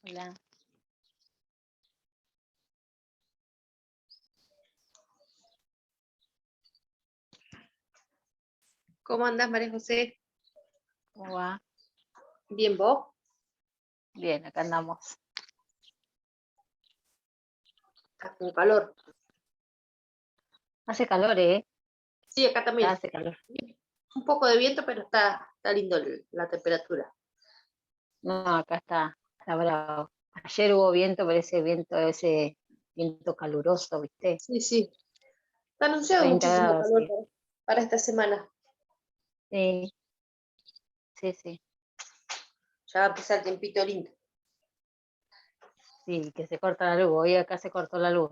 Hola. ¿Cómo andás, María José? ¿Cómo va? ¿Bien vos? Bien, acá andamos. Acá con calor. Hace calor, ¿eh? Sí, acá también. Hace calor. Un poco de viento, pero está lindo la temperatura. No, acá está bravo. Ayer hubo viento, pero ese viento caluroso, ¿viste? Sí, sí. Está anunciado 30 muchísimo grados, calor sí. para esta semana. Sí, sí, sí. Ya va a empezar el tiempito lindo. Sí, que se corta la luz. Hoy acá se cortó la luz.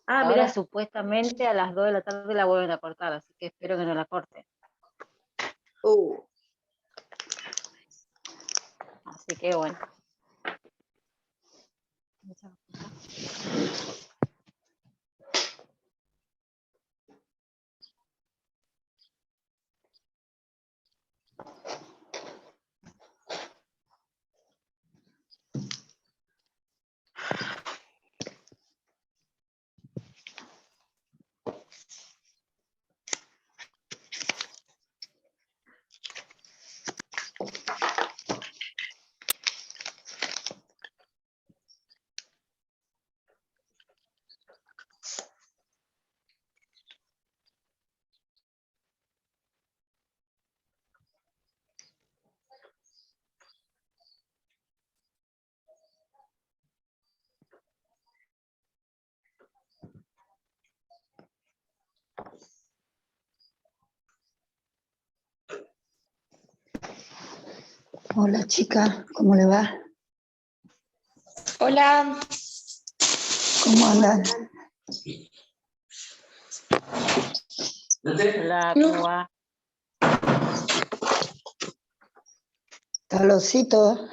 Ah, Y ahora mirá. supuestamente a las 2 de la tarde la vuelven a cortar, así que espero que no la corten. Uh, Así que bueno. Hola chica, ¿cómo le va? Hola. ¿Cómo andan? Hola, ¿cómo va? Calorcito.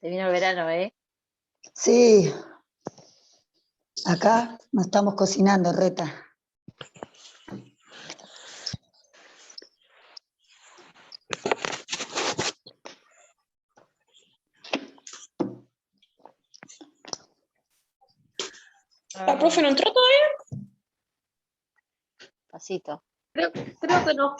Se vino el verano, ¿eh? Sí, acá nos estamos cocinando, Reta. ¿La profe no entró todavía? Pasito. creo que no.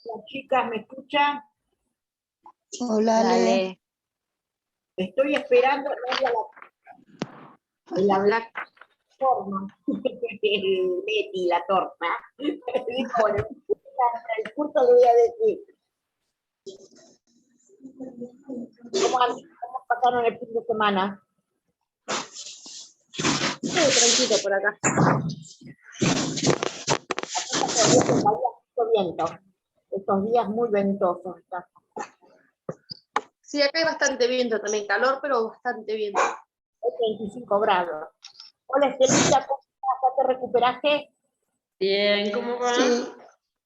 Las chicas, ¿me escuchan? Hola, Ale. Dale. Estoy esperando en la plataforma. Leti, la torta. Dijo, el curso le voy a decir. ¿Cómo pasaron el fin de semana? Todo tranquilo por acá. Mucho viento. Estos días muy ventosos. Sí, acá hay bastante viento también. Calor, pero bastante viento. Es 25 grados. Hola, Estelita, ¿cómo estás? ¿Ya te recuperaste? Bien, ¿cómo va? Sí,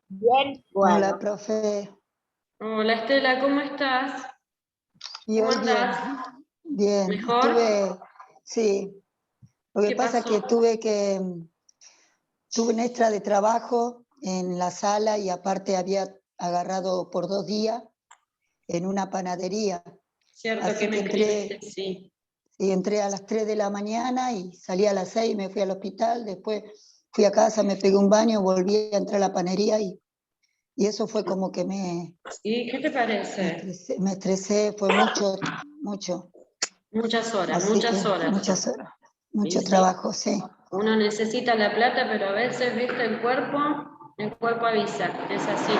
Bien, hola, bueno. profe. Hola Estela, ¿cómo estás? Y ¿Cómo hoy bien, andás? bien. ¿Mejor? Sí, lo que ¿Qué pasa es que pasó? tuve un extra de trabajo en la sala y aparte había agarrado por 2 días en una panadería. Cierto que Así me que escribiste, sí. entré a las 3 de la mañana y salí a las 6, me fui al hospital, después fui a casa, me pegué un baño, volví a entrar a la panadería y eso fue como que ¿Y qué te parece? me estresé, fue mucho, mucho. Muchas horas, Así que muchas horas. muchas horas, Y mucho sí, trabajo, sí. uno necesita la plata, pero a veces, viste, el cuerpo avisa, es así.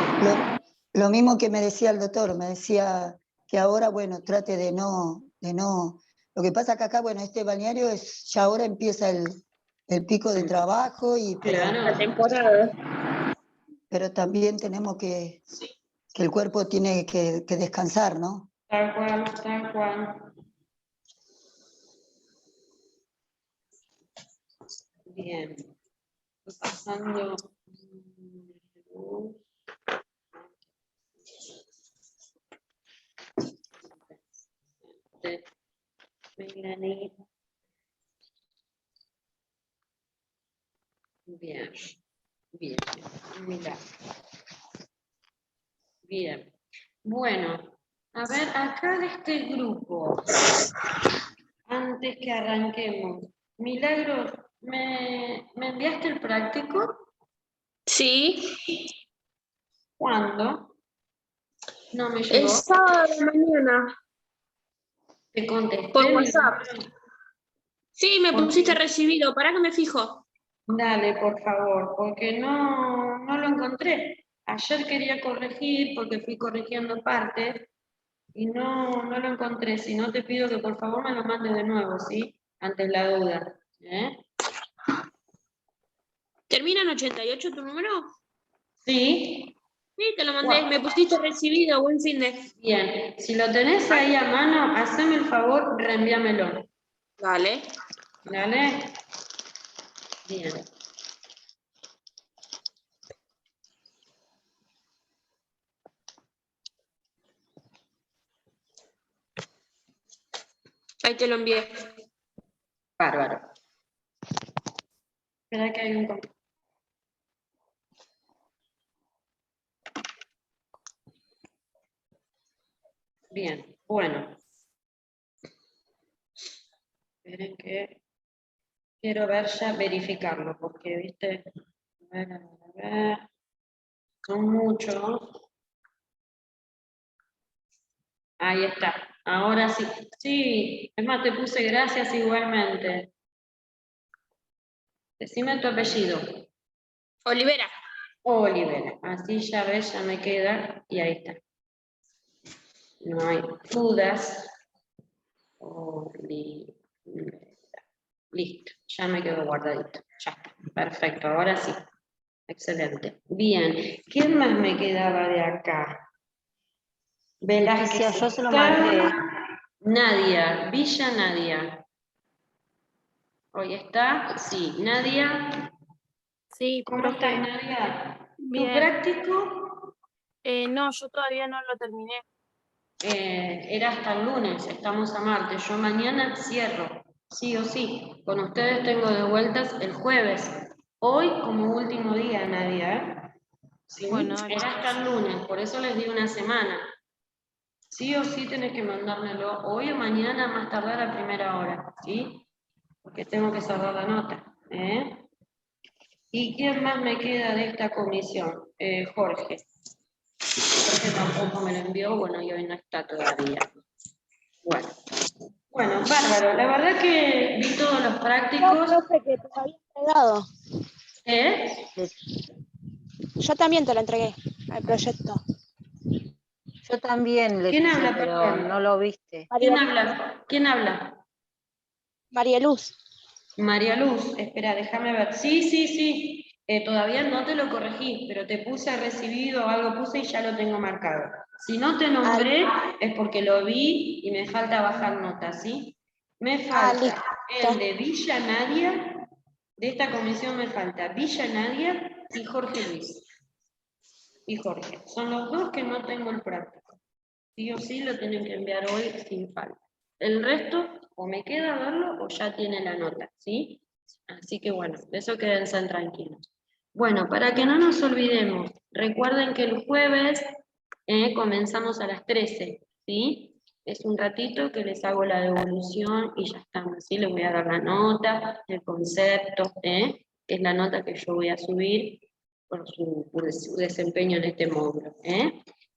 Lo mismo que me decía el doctor, me decía que ahora, bueno, trate lo que pasa que acá, bueno, este balneario ya ahora empieza el pico de trabajo, Claro, pero también tenemos que el cuerpo tiene que descansar, ¿no? tal cual, tal cual. Bien, estoy pasando. Melanie. Bien, bien, mira. Bien. Bueno, a ver, acá de este grupo, antes que arranquemos, Milagros, ¿me enviaste el práctico? Sí, ¿Cuándo? No me el llegó. sábado de la mañana, Te por contesté, WhatsApp. Milagros. Sí, me pusiste Porque, recibido, para que me fijo. dale, por favor, porque no lo encontré. Ayer quería corregir porque fui corrigiendo partes y no lo encontré. Si no, te pido que por favor me lo mandes de nuevo, ¿sí? Antes la duda. ¿Eh? ¿Termina en 88 tu número? Sí. Sí, te lo mandé, Bueno, me pusiste recibido, buen fin de. bien, si lo tenés ahí a mano, haceme el favor, reenvíamelo. Dale. ¿Dale? Bien. Ahí te lo envié. Bárbaro. Espera que hay un... Bien, bueno. Esperen que quiero ver ya, verificarlo, porque, viste, a ver, son muchos. Ahí está, ahora sí. Sí, es más, te puse gracias igualmente. Decime tu apellido. Olivera. Oliver, así ya ves, ya me queda, y ahí está. No hay dudas. Olivera. Listo, ya me quedo guardadito. Ya está, perfecto, ahora sí. Excelente. Bien, ¿quién más me quedaba de acá? Velázquez Leticia, yo se lo está. mandé. Nadia, Villa Nadia. ¿Hoy está? Sí. Nadia, Sí, ¿cómo estás, profe, Nadia? ¿Tu bien. práctico? No, yo todavía no lo terminé. Era hasta el lunes, estamos a martes. Yo mañana cierro, sí o sí. Con ustedes tengo de vueltas el jueves. Hoy como último día, Nadia, ¿eh? ¿Sí? Bueno, dale, Era hasta el gracias. lunes, por eso les di una semana. Sí o sí tenés que mandármelo hoy o mañana, más tardar a primera hora, ¿sí? Porque tengo que cerrar la nota, ¿eh? ¿Y quién más me queda de esta comisión? Jorge. Jorge tampoco me lo envió, bueno, y hoy no está todavía. Bueno, bárbaro. La verdad que vi todos los No, prácticos. profe, que te lo había entregado. ¿Eh? Yo también te lo entregué al proyecto. Yo también, ¿Quién Leticia, habla, pero perdón? no lo viste. ¿Quién María, habla? ¿Quién habla? María Luz. María Luz, espera, déjame ver. Sí, sí, sí. Todavía no te lo corregí, pero te puse recibido o algo puse y ya lo tengo marcado. Si no te nombré es porque lo vi y me falta bajar nota, ¿sí? Me falta Listo. el de Villa Nadia De esta comisión me falta Villa Nadia y Jorge Luis. Y Jorge. Son los dos que no tengo el práctico. Sí o sí lo tienen que enviar hoy sin falta. El resto, o me queda verlo o ya tiene la nota, ¿sí? Así que bueno, de eso quédense tranquilos. Bueno, para que no nos olvidemos, recuerden que el jueves comenzamos a las 13, ¿sí? Es un ratito que les hago la devolución y ya estamos, ¿sí? Les voy a dar la nota, el concepto, que es la nota que yo voy a subir por su desempeño en este módulo,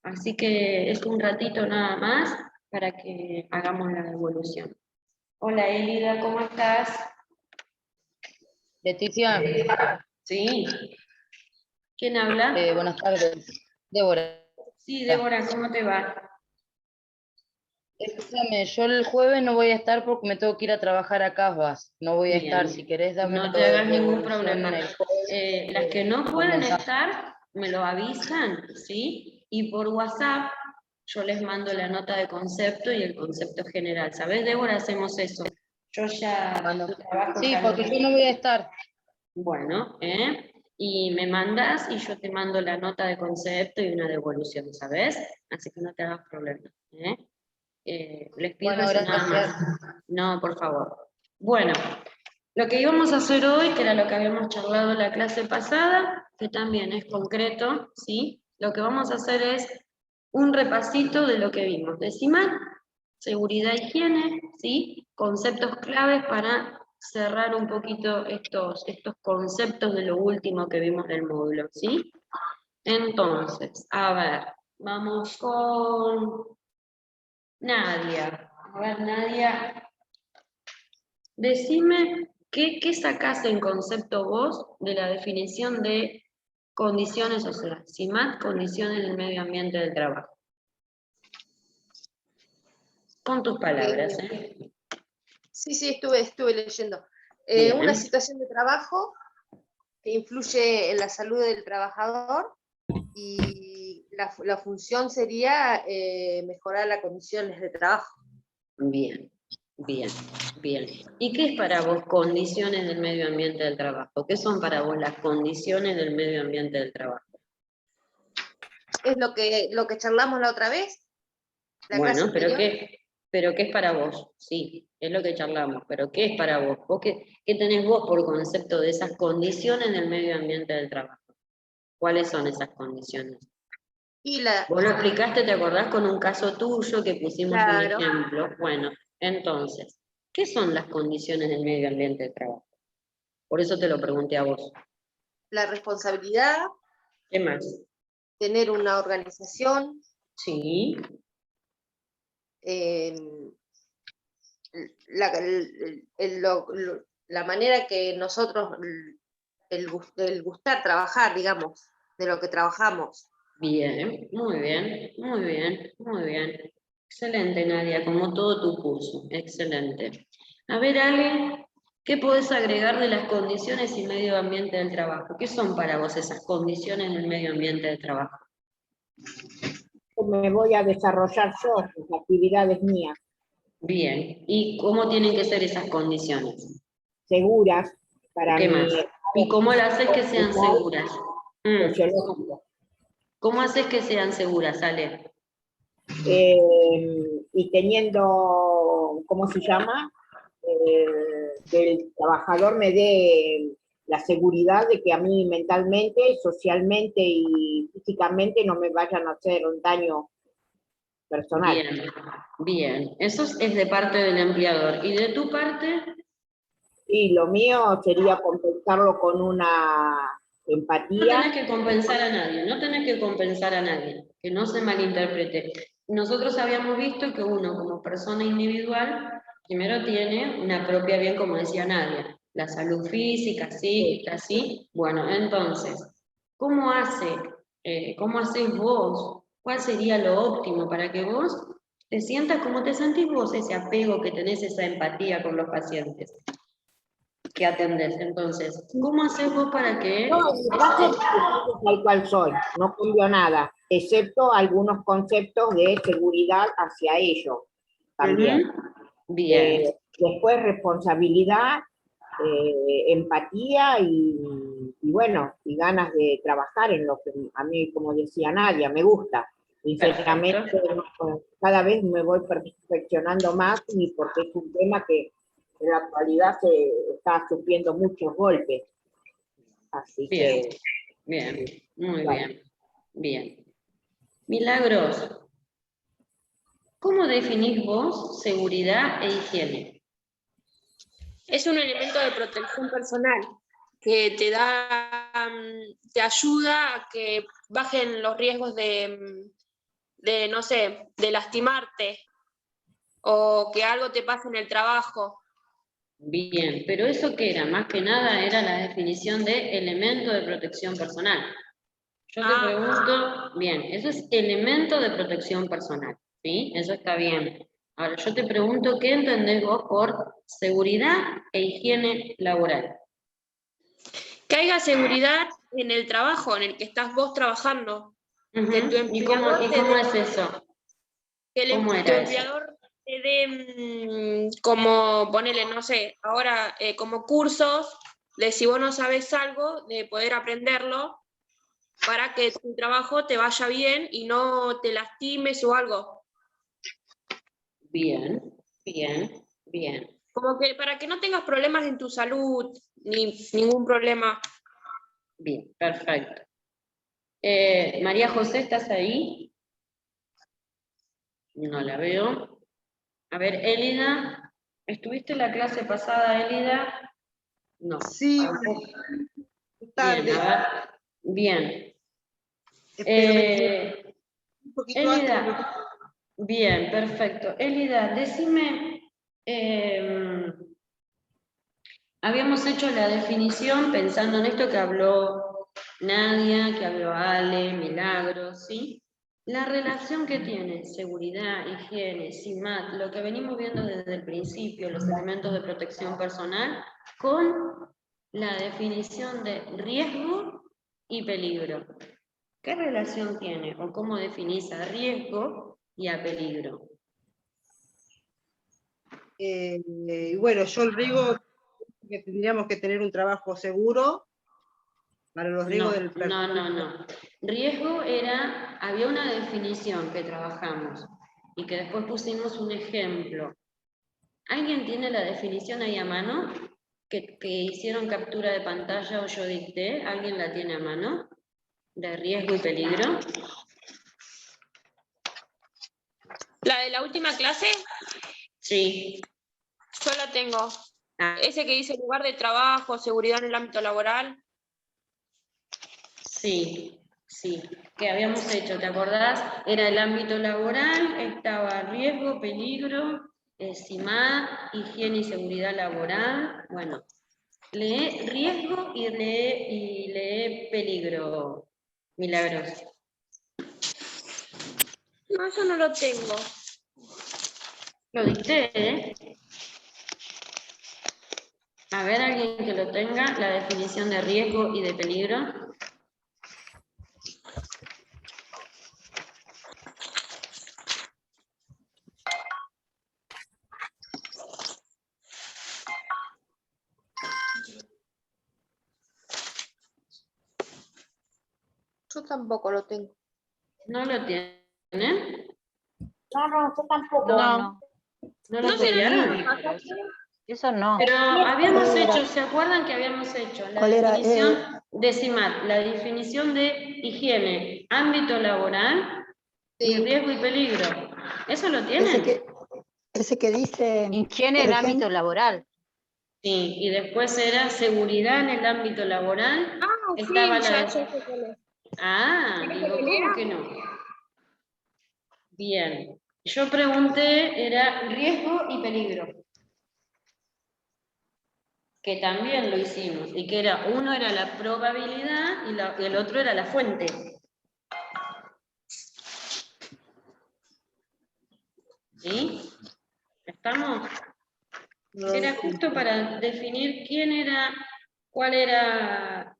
Así que es un ratito nada más para que hagamos la devolución. Hola Elida, ¿cómo estás? Leticia, Sí. ¿Quién habla? buenas tardes. Débora. Sí, Débora, ¿cómo te va? Escúchame, yo el jueves no voy a estar porque me tengo que ir a trabajar a Casbas. No voy a Bien. estar. Si querés, dame No la te hagas ningún devolución problema. el jueves. Las que no pueden mensaje. estar, me lo avisan, ¿sí? Y por WhatsApp yo les mando la nota de concepto y el concepto general. ¿Sabés, Débora? Hacemos eso. Yo ya Bueno, tu trabajo sí, ya lo porque yo no voy a estar. Bueno, y me mandas y yo te mando la nota de concepto y una devolución, ¿sabes? Así que no te hagas problema, les pido Bueno, eso nada gracias. más. No, por favor. Bueno, lo que íbamos a hacer hoy, que era lo que habíamos charlado en la clase pasada, que también es concreto, ¿sí? Lo que vamos a hacer es un repasito de lo que vimos. Decimal, seguridad, higiene, ¿sí? Conceptos claves para cerrar un poquito estos conceptos de lo último que vimos del módulo, ¿sí? Entonces, a ver, vamos con Nadia. A ver, Nadia, decime qué sacás en concepto vos de la definición de condiciones, o sea, CIMAT, condiciones del medio ambiente del trabajo. Con tus palabras, Sí, estuve leyendo. Bien. Una situación de trabajo que influye en la salud del trabajador y la función sería mejorar las condiciones de trabajo. Bien, bien, bien. ¿Y qué es para vos condiciones del medio ambiente del trabajo? ¿Qué son para vos las condiciones del medio ambiente del trabajo? Es lo que charlamos la otra vez. Bueno, pero ¿qué es para vos? Sí, es lo que charlamos, pero ¿qué es para vos? ¿Qué tenés vos por concepto de esas condiciones del medio ambiente del trabajo? ¿Cuáles son esas condiciones? Vos lo explicaste, ¿te acordás con un caso tuyo que pusimos Claro. un ejemplo? Bueno, entonces, ¿qué son las condiciones del medio ambiente del trabajo? Por eso te lo pregunté a vos. La responsabilidad, ¿Qué más? tener una organización, Sí, la manera que nosotros, el gustar trabajar, digamos, de lo que trabajamos. bien, muy bien, muy bien, muy bien. Excelente, Nadia, como todo tu curso, excelente. A ver, Ale, ¿qué podés agregar de las condiciones y medio ambiente del trabajo? ¿Qué son para vos esas condiciones del medio ambiente del trabajo? Me voy a desarrollar yo, las actividades mías, Bien, ¿y cómo tienen que ser esas condiciones? seguras para ¿Qué mi más? ¿Y cómo las haces que sean seguras? sociológico. ¿Cómo haces que sean seguras, Ale? Y teniendo, ¿cómo se llama? Que el trabajador me dé la seguridad de que a mí mentalmente, socialmente y físicamente no me vayan a hacer un daño personal. Bien, bien. Eso es de parte del empleador. ¿Y de tu parte? Y lo mío sería compensarlo con una No empatía. tenés que compensar a nadie, no tenés que compensar a nadie, que no se malinterprete. Nosotros habíamos visto que uno como persona individual, primero tiene una propia, bien como decía Nadia, la salud física, psíquica, ¿sí? Bueno, entonces, ¿cómo haces vos? ¿Cuál sería lo óptimo para que vos te sientas como te sentís vos, ese apego que tenés, esa empatía con los pacientes que atendés? Entonces, ¿cómo haces vos para que... No, en mi caso, tal cual soy, no cambio nada, excepto algunos conceptos de seguridad hacia ello también. Bien. Después responsabilidad empatía y bueno, y ganas de trabajar en lo que a mí, como decía Nadia, me gusta. Sinceramente, cada vez me voy perfeccionando más y porque es un tema que en la actualidad se está sufriendo muchos golpes. Así Bien, que... bien, muy Claro. bien, bien. Milagros, ¿cómo definís vos seguridad e higiene? Es un elemento de protección personal que te da, te ayuda a que bajen los riesgos de, no sé, de lastimarte o que algo te pase en el trabajo. Bien, pero eso que era, más que nada, era la definición de elemento de protección personal. Yo te pregunto, bien, eso es elemento de protección personal, ¿sí? Eso está bien. Ahora, yo te pregunto, ¿qué entendés vos por seguridad e higiene laboral? Que haya seguridad en el trabajo en el que estás vos trabajando. Que tu ¿Y cómo empleador es eso? que ¿Cómo tu era eso? empleador te dé como, ponele, no sé, ahora como cursos de si vos no sabes algo, de poder aprenderlo para que tu trabajo te vaya bien y no te lastimes o algo. Bien, bien, bien. Como que para que no tengas problemas en tu salud, ni ningún problema. Bien, perfecto. María José, ¿estás ahí? No la veo. A ver, Elida, ¿estuviste en la clase pasada, Elida? No. Sí, tarde. Bien, a ver. Bien. Pero un poquito antes. Elida, bien, perfecto. Elida, decime, habíamos hecho la definición pensando en esto que habló Nadia, que habló Ale, Milagros, ¿sí? La relación que tiene seguridad, higiene, CIMAT, lo que venimos viendo desde el principio, los elementos de protección personal, con la definición de riesgo y peligro. ¿Qué relación tiene o cómo definís a riesgo y a peligro? Bueno, yo el riesgo que tendríamos que tener un trabajo seguro para los riesgos del personal. No. Riesgo era, había una definición que trabajamos y que después pusimos un ejemplo. ¿Alguien tiene la definición ahí a mano? Que hicieron captura de pantalla o yo dicté. ¿Alguien la tiene a mano? De riesgo y peligro. ¿La de la última clase? Sí. Yo la tengo. Ah, Ese que dice lugar de trabajo, seguridad en el ámbito laboral. sí. Que habíamos hecho, ¿te acordás? Era el ámbito laboral, estaba riesgo, peligro, CIMAT, higiene y seguridad laboral. Bueno, lee riesgo y lee peligro, Milagros. No, yo no lo tengo. Lo dicté, ¿eh? A ver, alguien que lo tenga, la definición de riesgo y de peligro. Yo tampoco lo tengo. ¿No lo tienen? No, yo tampoco. No. ¿No lo No sé, copiaron? Eso no. Pero habíamos hecho, ¿se acuerdan que habíamos hecho? La ¿Cuál era? definición de CIMAT, la definición de higiene, ámbito laboral y riesgo y peligro. ¿Eso lo tienen? Ese que dice, Higiene por en el ámbito ejemplo, laboral. Sí, y después era seguridad en el ámbito laboral. Estaba Sí, la ya sé cuál es. Ah, ¿Querés que digo, lo ¿cómo lea? que no? Bien. Yo pregunté, era riesgo y peligro. Que también lo hicimos, y que era, uno era la probabilidad y el otro era la fuente. ¿Sí? ¿Estamos? Era justo para definir cuál era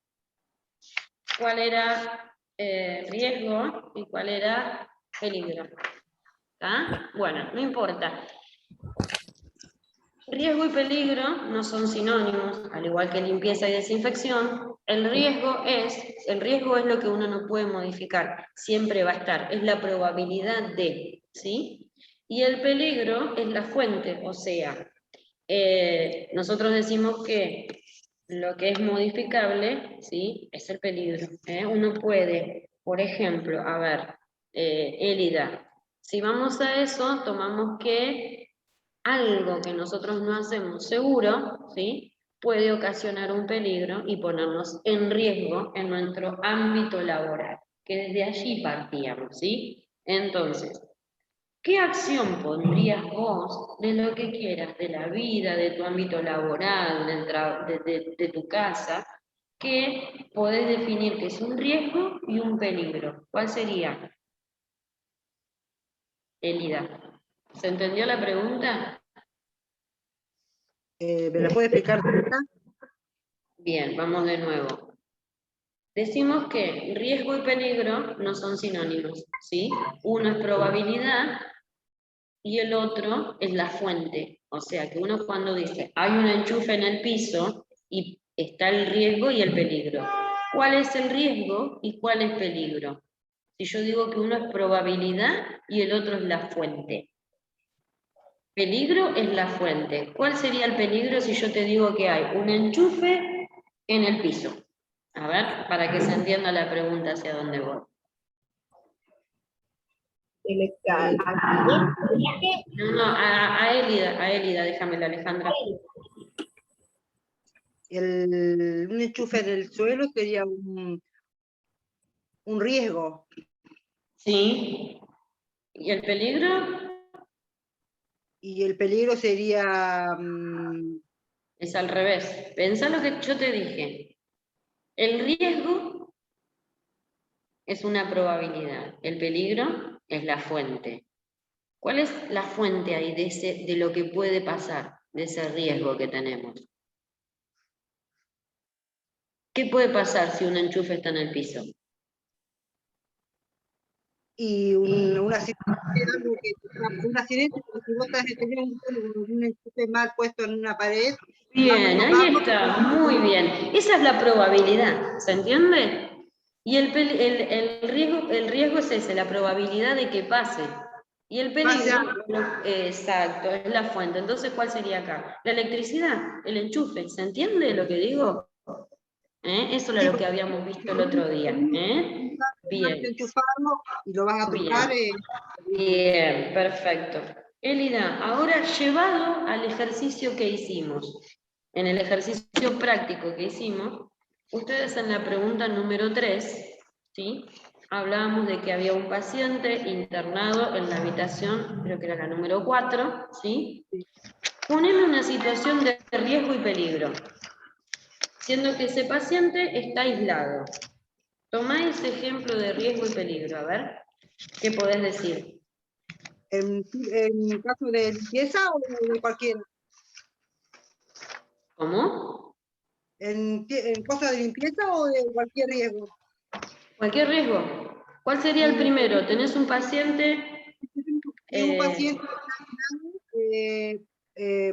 riesgo y cuál era peligro. ¿Está? Bueno, no importa. riesgo y peligro no son sinónimos, al igual que limpieza y desinfección. El riesgo es lo que uno no puede modificar, siempre va a estar, es la probabilidad de, ¿sí? Y el peligro es la fuente, o sea, nosotros decimos que lo que es modificable, ¿sí? Es el peligro. Uno puede, por ejemplo, a ver, Elida, si vamos a eso, tomamos que algo que nosotros no hacemos seguro, ¿sí? Puede ocasionar un peligro y ponernos en riesgo en nuestro ámbito laboral, que desde allí partíamos, ¿sí? Entonces, ¿qué acción pondrías vos de lo que quieras, de la vida, de tu ámbito laboral, de tu casa, que podés definir que es un riesgo y un peligro? ¿Cuál sería, Elida? ¿Se entendió la pregunta? ¿Me la puede explicar? Bien, vamos de nuevo. Decimos que riesgo y peligro no son sinónimos, ¿sí? Uno es probabilidad y el otro es la fuente. O sea que uno cuando dice hay un enchufe en el piso y está el riesgo y el peligro. ¿Cuál es el riesgo y cuál es peligro? Si yo digo que uno es probabilidad y el otro es la fuente. Peligro es la fuente. ¿Cuál sería el peligro si yo te digo que hay un enchufe en el piso? A ver, para que se entienda la pregunta hacia dónde voy. No, a Elida, déjamela, Alejandra. Un enchufe en el suelo sería un riesgo. Sí. ¿Y el peligro? Y el peligro sería... Es al revés. Pensá lo que yo te dije. El riesgo es una probabilidad. El peligro es la fuente. ¿Cuál es la fuente ahí de lo que puede pasar, de ese riesgo que tenemos? ¿Qué puede pasar si un enchufe está en el piso? y un accidente, porque si vos estás teniendo un enchufe mal puesto en una pared. Bien, ahí está, muy bien. Esa es la probabilidad, ¿se entiende? Y el riesgo es ese, la probabilidad de que pase. Y el peligro, exacto, es la fuente. Entonces, ¿cuál sería acá? La electricidad, el enchufe, ¿se entiende lo que digo? Eso era lo que habíamos visto el otro día. Bien. Y lo vas a tocar. Bien, perfecto. Elida, ahora llevado al ejercicio que hicimos, en el ejercicio práctico que hicimos, ustedes en la pregunta número 3, ¿sí? Hablábamos de que había un paciente internado en la habitación, creo que era la número 4, ¿sí? Poneme una situación de riesgo y peligro, siendo que ese paciente está aislado. Tomá ese ejemplo de riesgo y peligro, a ver, ¿qué podés decir? ¿En caso de limpieza o de cualquiera? ¿Cómo? ¿En cosa de limpieza o de cualquier riesgo? Cualquier riesgo. ¿Cuál sería el primero? ¿Tenés un paciente? Un paciente,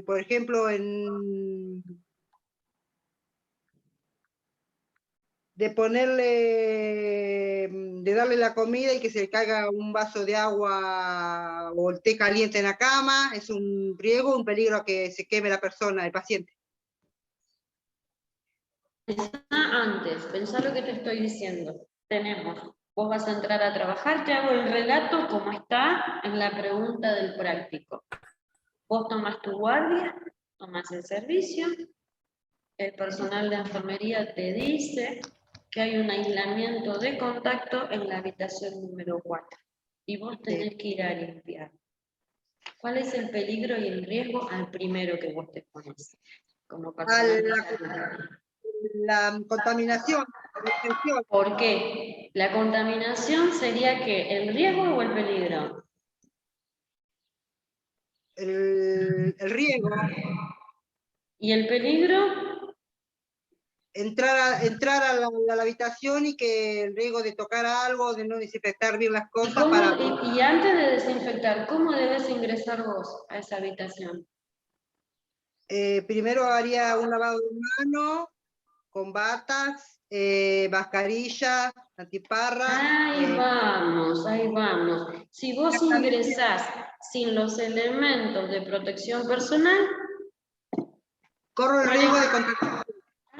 por ejemplo, de darle la comida y que se le caiga un vaso de agua o el té caliente en la cama, es un riesgo, un peligro a que se queme la persona, el paciente. Pensá lo que te estoy diciendo. Vos vas a entrar a trabajar, te hago el relato como está en la pregunta del práctico. Vos tomás tu guardia, tomás el servicio, el personal de enfermería te dice que hay un aislamiento de contacto en la habitación número 4 y vos tenés que ir a limpiar. ¿Cuál es el peligro y el riesgo al primero que vos te pones? Como la contaminación. ¿Por qué? ¿La contaminación sería qué? ¿El riesgo o el peligro? El riesgo. ¿Y el peligro? Entrar a la habitación y que el riesgo de tocar algo, de no desinfectar bien las cosas. Y antes de desinfectar, ¿cómo debes ingresar vos a esa habitación? primero haría un lavado de mano con batas, mascarilla, antiparra. Ahí vamos, ahí vamos. Si vos ingresás sin los elementos de protección personal, Corro el riesgo de contactar.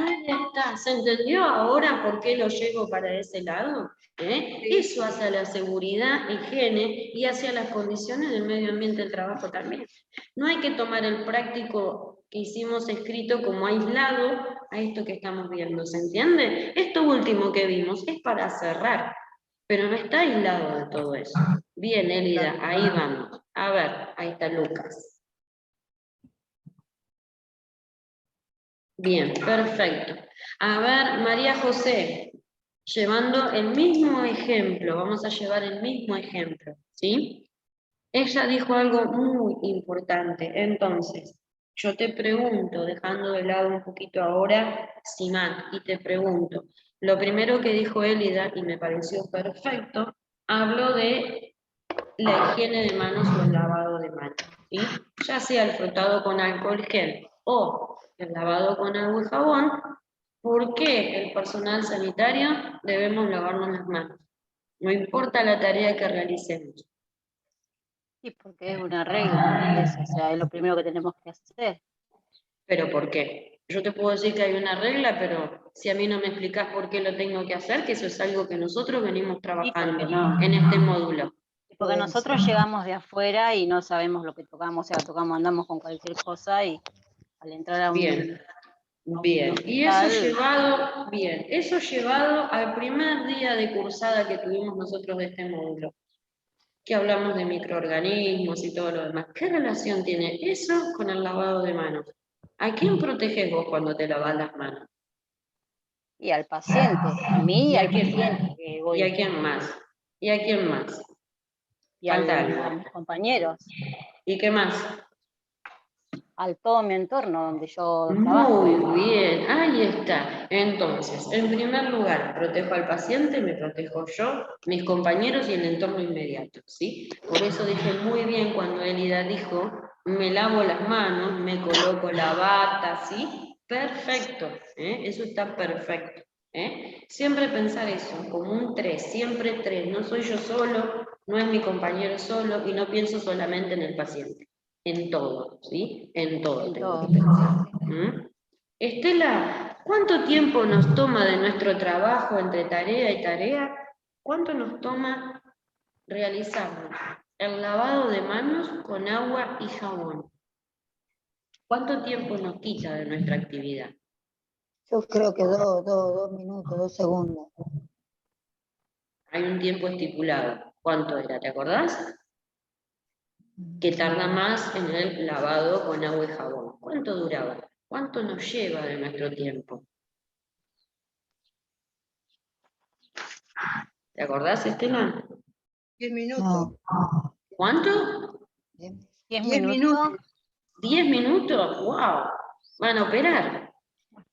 ahí está, ¿se entendió ahora por qué lo llevo para ese lado? Eso hacia la seguridad, higiene y hacia las condiciones del medio ambiente del trabajo también. No hay que tomar el práctico que hicimos escrito como aislado a esto que estamos viendo, ¿se entiende? Esto último que vimos es para cerrar, pero no está aislado de todo eso. Bien, Elida, ahí vamos. A ver, ahí está Lucas. Bien, perfecto. A ver, María José, llevando el mismo ejemplo, vamos a llevar el mismo ejemplo, ¿sí? Ella dijo algo muy importante, entonces, yo te pregunto, dejando de lado un poquito ahora Simán, y te pregunto, lo primero que dijo Elida, y me pareció perfecto, habló de la higiene de manos o el lavado de manos, ¿sí? Ya sea el frotado con alcohol gel o el lavado con agua y jabón, ¿por qué el personal sanitario debemos lavarnos las manos? No importa la tarea que realicemos. Sí, porque es una regla, o sea, es lo primero que tenemos que hacer. ¿Pero por qué? Yo te puedo decir que hay una regla, pero si a mí no me explicás por qué lo tengo que hacer, que eso es algo que nosotros venimos trabajando en este módulo. Porque nosotros llegamos de afuera y no sabemos lo que tocamos, o sea, andamos con cualquier cosa y al entrar a un... Bien, bien. Y eso llevado al primer día de cursada que tuvimos nosotros de este módulo, que hablamos de microorganismos y todo lo demás. ¿Qué relación tiene eso con el lavado de manos? ¿A quién proteges vos cuando te lavas las manos? Y al paciente, a mí y ¿Y a al quién? paciente que voy. ¿Y a quién más? ¿Y a quién más? Y Falta a algo. mis compañeros, ¿Y qué más? al todo mi entorno donde yo trabajo. Muy bien, ahí está. Entonces, en primer lugar, protejo al paciente, me protejo yo, mis compañeros y el entorno inmediato, ¿sí? Por eso dije muy bien cuando Elida dijo, me lavo las manos, me coloco la bata, ¿sí? Perfecto, eso está perfecto. Siempre pensar eso, como un 3, siempre 3, no soy yo solo, no es mi compañero solo y no pienso solamente en el paciente. En todo, ¿sí? En todo En tengo todo. que pensar. Estela, ¿cuánto tiempo nos toma de nuestro trabajo entre tarea y tarea? ¿Cuánto nos toma realizar el lavado de manos con agua y jabón? ¿Cuánto tiempo nos quita de nuestra actividad? Yo creo que 2 minutos, 2 segundos. Hay un tiempo estipulado. ¿Cuánto era? ¿Te acordás? Que tarda más en el lavado con agua y jabón. ¿Cuánto duraba? ¿Cuánto nos lleva de nuestro tiempo? ¿Te acordás, Estela? 10 minutos. No. ¿Cuánto? 10 10 minutos. ¿10 minutos? ¡Wow! Van a operar.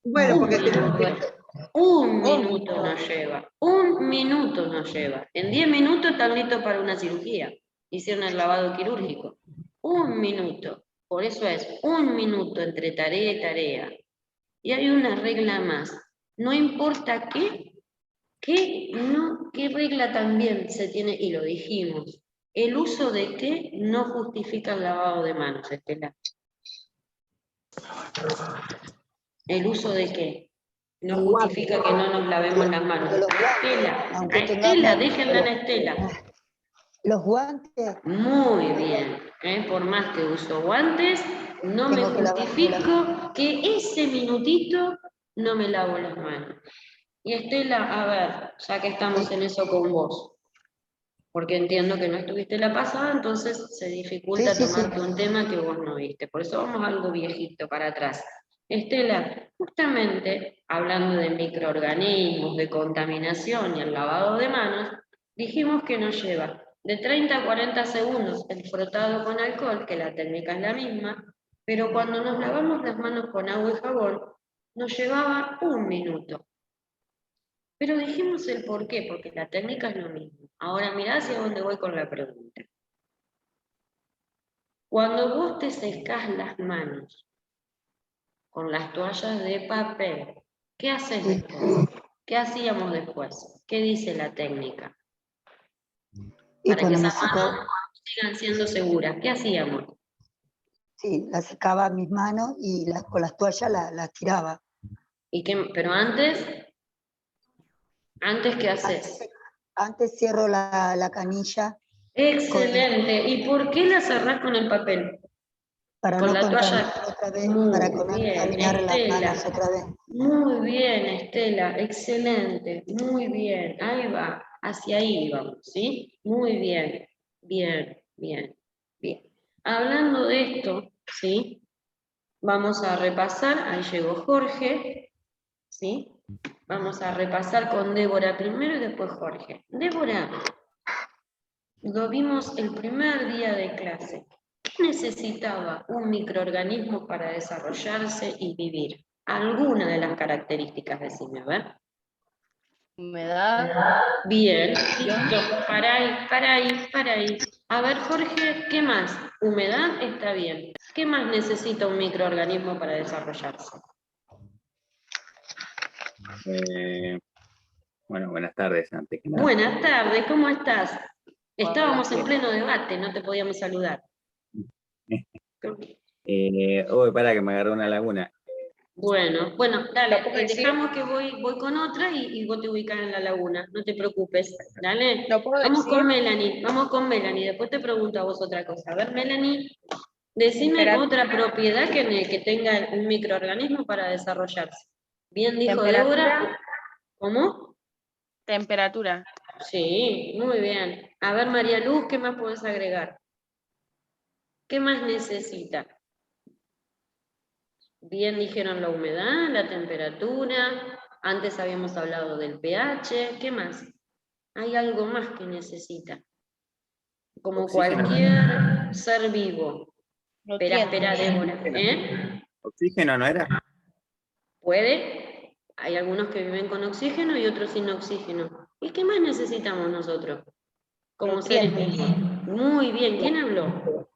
Bueno, Un porque tenemos que... minuto. Un minuto nos lleva. Un minuto nos lleva. En 10 minutos están listos para una cirugía. Hicieron el lavado quirúrgico. Un minuto. Por eso es un minuto entre tarea y tarea. Y hay una regla más. No importa qué regla también se tiene, y lo dijimos. El uso de qué no justifica el lavado de manos, Estela. ¿El uso de qué? No justifica que no nos lavemos las manos. Estela, a Estela, déjenla en Estela. Los guantes. Muy bien. Por más que uso guantes, no me Tengo que lavar justifico que ese minutito no me lavo las manos. Y Estela, a ver, ya que estamos en eso con vos, porque entiendo que no estuviste la pasada, entonces se dificulta tomarte un tema que vos no viste. Por eso vamos a algo viejito para atrás. Estela, justamente hablando de microorganismos, de contaminación y el lavado de manos, dijimos que nos lleva de 30 a 40 segundos el frotado con alcohol, que la técnica es la misma, pero cuando nos lavamos las manos con agua y jabón, nos llevaba 1 minuto. Pero dijimos el por qué, porque la técnica es lo mismo. Ahora mirá hacia dónde voy con la pregunta. Cuando vos te secás las manos, con las toallas de papel. ¿Qué haces después? ¿Qué hacíamos después? ¿Qué dice la técnica? Y Para que cuando me esas manos secaba, sigan siendo seguras. ¿Qué hacíamos? sí, la secaba a mis manos y con las toallas las tiraba. Pero antes ¿qué haces? Antes cierro la canilla Excelente. ¿Y por qué la cerrás con el papel? para Con no la contaminar toalla. otra vez, para Muy no bien, contaminar las manos Estela. otra vez. Muy bien, Estela. Excelente. Muy bien. Ahí va. Hacia ahí vamos, ¿sí? Muy bien. Bien, bien, bien. Hablando de esto, ¿sí? Vamos a repasar. Ahí llegó Jorge, ¿sí? Vamos a repasar con Débora primero y después Jorge. Débora, lo vimos el primer día de clase. ¿Qué necesitaba un microorganismo para desarrollarse y vivir? Alguna de las características, decime, a ver. Humedad. Bien, listo. Para ahí. A ver, Jorge, ¿qué más? Humedad está bien. ¿Qué más necesita un microorganismo para desarrollarse? Bueno, buenas tardes, antes que nada. Buenas tardes, ¿cómo estás? Estábamos en Bien. pleno debate, no te podíamos saludar. Uy, para que me agarró una laguna. Bueno, dale, ¿Lo puedo decir? dejamos que voy con otra y vos te ubicas en la laguna, no te preocupes, dale. ¿Lo puedo Vamos decir? vamos con Melanie, después te pregunto a vos otra cosa. A ver, Melanie, decime Temperatura. otra propiedad que tenga un microorganismo para desarrollarse. Bien dijo Temperatura. Débora. ¿Cómo? Temperatura. Sí, muy bien. A ver, María Luz, ¿qué más podés agregar? ¿Qué más necesita? Bien dijeron la humedad, la temperatura, antes habíamos hablado del pH, ¿qué más? Hay algo más que necesita, como Oxígeno. cualquier ser vivo. Espera, Nutrientes. Débora, ¿eh? ¿Oxígeno no era? ¿Puede? Hay algunos que viven con oxígeno y otros sin oxígeno. ¿Y qué más necesitamos nosotros como seres Nutrientes. vivos? Muy bien, ¿quién habló?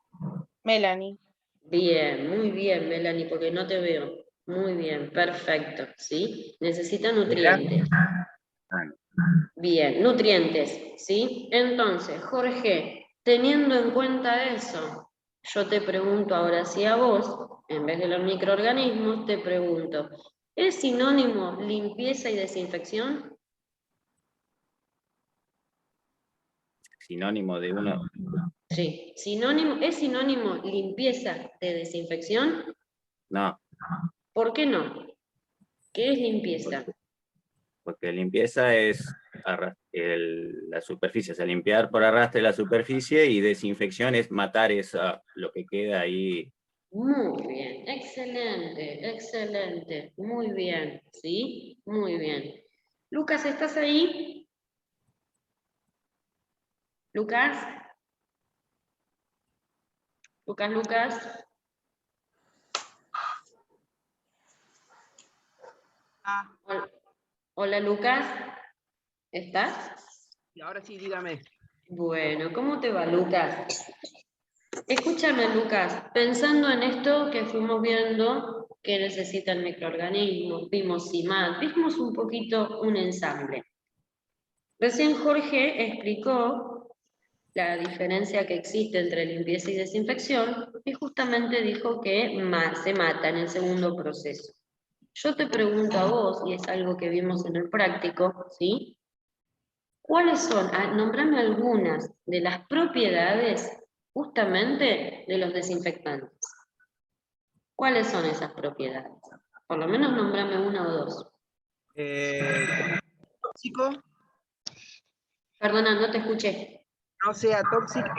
Melanie. Bien, muy bien, Melanie, porque no te veo. Muy bien, perfecto, ¿sí? Necesita nutrientes. Ah, no. Bien, nutrientes, ¿sí? Entonces, Jorge, teniendo en cuenta eso, yo te pregunto ahora sí a vos, en vez de los microorganismos, te pregunto, ¿es sinónimo limpieza y desinfección? Sinónimo de uno. Sí, ¿es sinónimo limpieza de desinfección? No, ¿Por qué no? ¿Qué es limpieza? porque limpieza es la superficie, o sea, limpiar por arrastre la superficie, y desinfección es matar lo que queda ahí. Muy bien, excelente, excelente, muy bien, ¿sí? Muy bien. Lucas, ¿estás ahí? Lucas. Lucas. Hola, Lucas. ¿Estás? Y ahora sí, dígame. Bueno, ¿cómo te va, Lucas? Escúchame, Lucas, pensando en esto que fuimos viendo que necesitan microorganismos, vimos CIMAT, vimos un poquito un ensamble. Recién Jorge explicó la diferencia que existe entre limpieza y desinfección, y justamente dijo que se mata en el segundo proceso. Yo te pregunto a vos, y es algo que vimos en el práctico, ¿sí? ¿Cuáles son? Nombrame algunas de las propiedades justamente de los desinfectantes. ¿Cuáles son esas propiedades? Por lo menos nombrame una o dos. Tóxico, Perdona, no te escuché. no sea tóxico.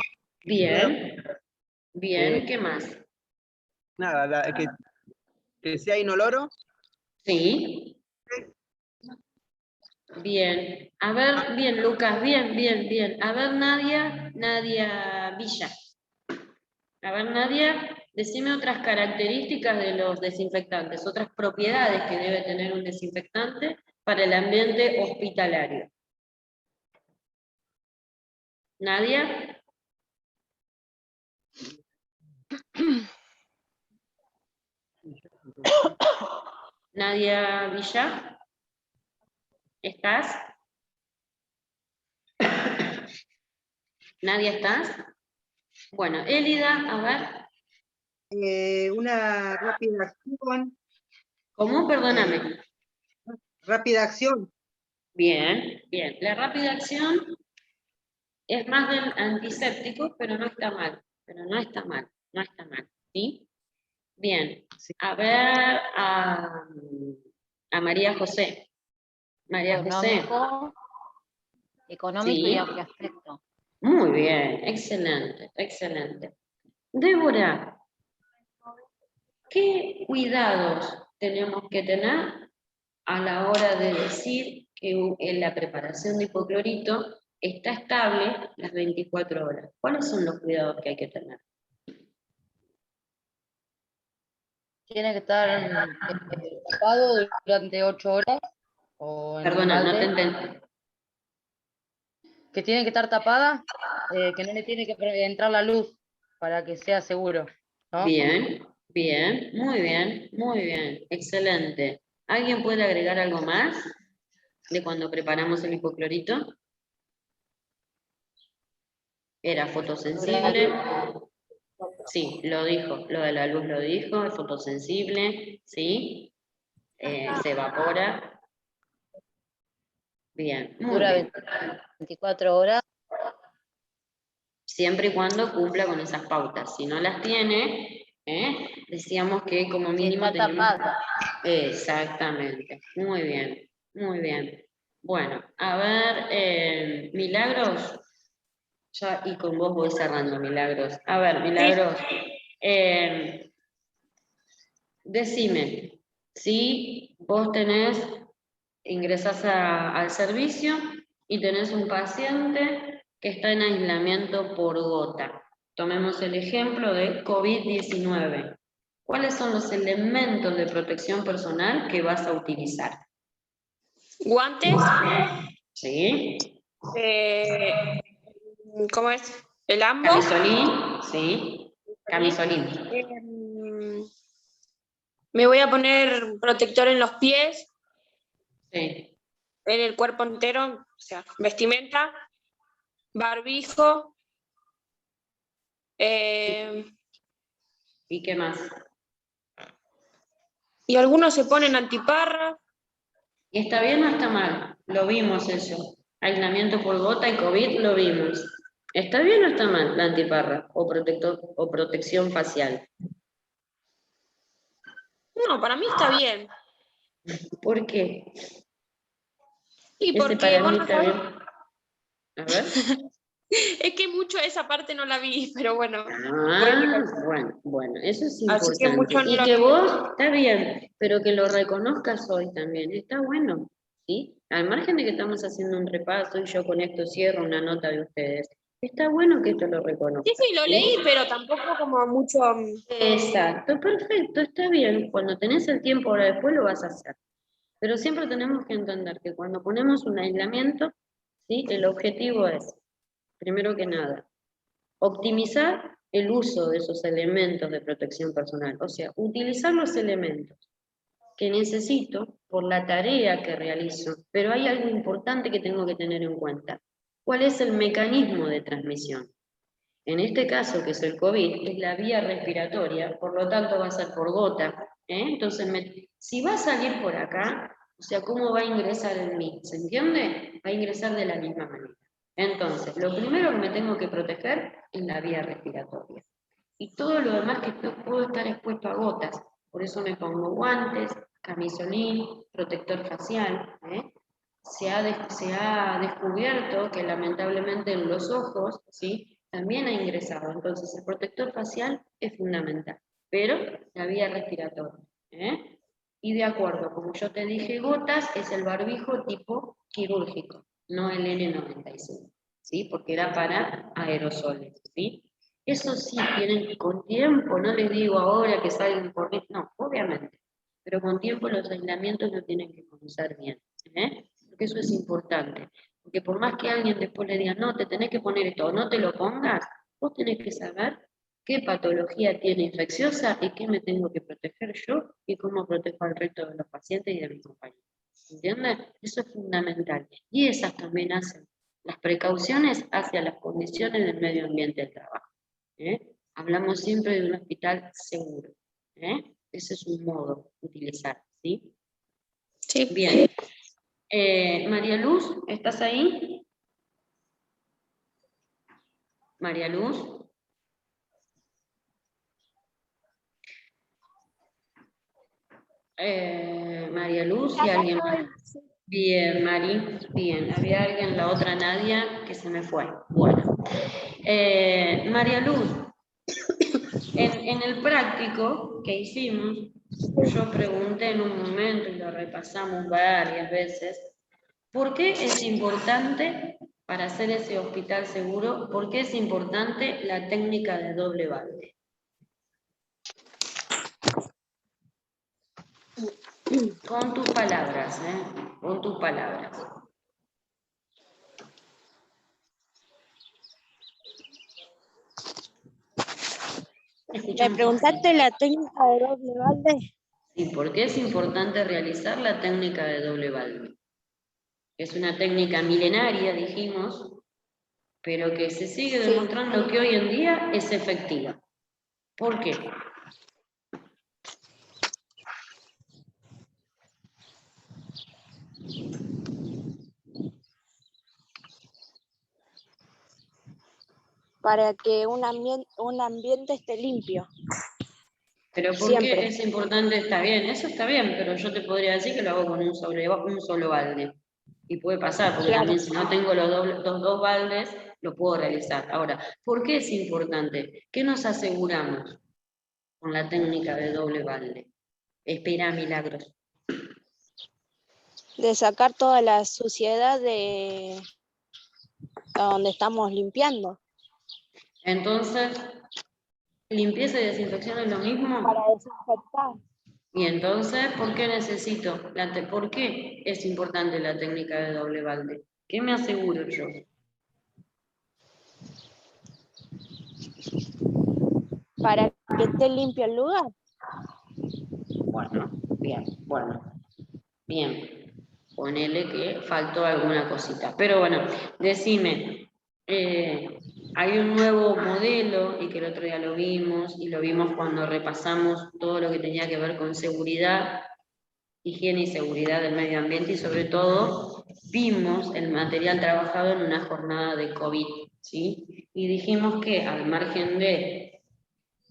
Bien, bien, ¿qué más? Nada, que sea inoloro. Sí. Bien. A ver, bien, Lucas, bien. A ver, Nadia Villa. A ver, Nadia, decime otras características de los desinfectantes, otras propiedades que debe tener un desinfectante para el ambiente hospitalario. ¿Nadia? Nadia Villa, ¿estás? Nadia, ¿estás? Bueno, Elida, a ver. Una rápida acción. ¿Cómo? Perdóname. Rápida acción. Bien, bien. La rápida acción es más del antiséptico, pero no está mal. Pero no está mal, no está mal. ¿Sí? Bien. A ver a María José. María José. Económico Sí. y aspecto. Muy bien, excelente, excelente. Débora, ¿qué cuidados tenemos que tener a la hora de decir que en la preparación de hipoclorito está estable las 24 horas? ¿Cuáles son los cuidados que hay que tener? Tiene que estar tapado durante 8 horas. O en un Perdona, no te balde. entendí. Que tiene que estar tapada, que no le tiene que entrar la luz para que sea seguro, ¿no? Bien, bien, muy bien, excelente. ¿Alguien puede agregar algo más de cuando preparamos el hipoclorito? ¿Era fotosensible? Sí, lo dijo, lo de la luz lo dijo, es fotosensible, ¿sí? Se evapora. Bien, muy Dura bien. 24 horas. Siempre y cuando cumpla con esas pautas. Si no las tiene, decíamos que como mínimo Está tenemos... tapada. Exactamente, muy bien, muy bien. Bueno, a ver, Milagros, ya, y con vos voy cerrando, Milagros. A ver, Milagros, decime, si vos ingresás al servicio y tenés un paciente que está en aislamiento por gota. Tomemos el ejemplo de COVID-19. ¿Cuáles son los elementos de protección personal que vas a utilizar? Guantes, Sí. ¿cómo es? El ambo. Camisolín, sí. Camisolín. Me voy a poner protector en los pies, Sí. en el cuerpo entero, o sea, vestimenta, barbijo. ¿Y qué más? Y algunos se ponen antiparras. ¿Y está bien o está mal? Lo vimos eso. Aislamiento por gota y COVID lo vimos. ¿Está bien o está mal la antiparra o protección facial? No, para mí está bien. ¿Por qué? Y Ese porque, para mí bueno, está bien. A ver. es que mucho esa parte no la vi, pero bueno. Bueno, eso es Así que importante. mucho no Y lo que vi. vos, está bien, pero que lo reconozcas hoy también, está bueno, ¿sí? Al margen de que estamos haciendo un repaso y yo con esto cierro una nota de ustedes, está bueno que esto lo reconozcas. Sí, lo leí, pero tampoco como mucho... Exacto, perfecto, está bien. Cuando tenés el tiempo ahora después lo vas a hacer. Pero siempre tenemos que entender que cuando ponemos un aislamiento, ¿sí? El objetivo es, primero que nada, optimizar el uso de esos elementos de protección personal, o sea, utilizar los elementos que necesito por la tarea que realizo, pero hay algo importante que tengo que tener en cuenta. ¿Cuál es el mecanismo de transmisión? En este caso, que es el COVID, es la vía respiratoria, por lo tanto va a ser por gota. Entonces, si va a salir por acá, o sea, ¿cómo va a ingresar en mí? ¿Se entiende? Va a ingresar de la misma manera. Entonces, lo primero que me tengo que proteger es la vía respiratoria. Y todo lo demás que puedo estar expuesto a gotas. Por eso me pongo guantes, camisolín, protector facial. Se ha descubierto que lamentablemente en los ojos, ¿sí? También ha ingresado. Entonces, el protector facial es fundamental, pero la vía respiratoria. Y de acuerdo, como yo te dije, gotas es el barbijo tipo quirúrgico, no el N95, ¿sí? Porque era para aerosoles, ¿sí? Eso sí, tienen con tiempo, no les digo ahora que salgan por... No, obviamente, pero con tiempo los aislamientos lo tienen que conocer bien, porque eso es importante. Porque por más que alguien después le diga, no, te tenés que poner esto, o no te lo pongas, vos tenés que saber qué patología tiene infecciosa y qué me tengo que proteger yo y cómo protejo al resto de los pacientes y de mis compañeros. ¿Entiendes? Eso es fundamental. Y esas también hacen las precauciones hacia las condiciones del medio ambiente del trabajo. Hablamos siempre de un hospital seguro. Ese es un modo de utilizar, ¿sí? Sí. Bien. María Luz, ¿estás ahí? María Luz. María Luz y alguien más. Bien, Mari, bien. Había alguien, la otra Nadia, que se me fue. Bueno. María Luz, en el práctico que hicimos, yo pregunté en un momento y lo repasamos varias veces, ¿por qué es importante, para hacer ese hospital seguro, por qué es importante la técnica de doble balde? Con tus palabras, con tus palabras. ¿Me preguntaste la técnica de doble balde? ¿Y por qué es importante realizar la técnica de doble balde? Es una técnica milenaria, dijimos, pero que se sigue demostrando que hoy en día es efectiva. ¿Por qué? Para que un ambiente esté limpio. Pero ¿por Siempre. qué es importante? Está bien, eso está bien, pero yo te podría decir que lo hago con un solo balde. Y puede pasar, porque Claro. también si no tengo los dos baldes, lo puedo realizar. Ahora, ¿por qué es importante? ¿Qué nos aseguramos con la técnica de doble balde? Espera milagros. De sacar toda la suciedad de donde estamos limpiando. Entonces, ¿limpieza y desinfección es lo mismo? Para desinfectar. Y entonces, ¿por qué necesito? ¿Por qué es importante la técnica de doble balde? ¿Qué me aseguro yo? Para que esté limpio el lugar. Bueno, bien. Ponele que faltó alguna cosita. Pero bueno, decime, hay un nuevo modelo, y que el otro día lo vimos, y lo vimos cuando repasamos todo lo que tenía que ver con seguridad, higiene y seguridad del medio ambiente, y sobre todo vimos el material trabajado en una jornada de COVID, ¿sí? Y dijimos que al margen de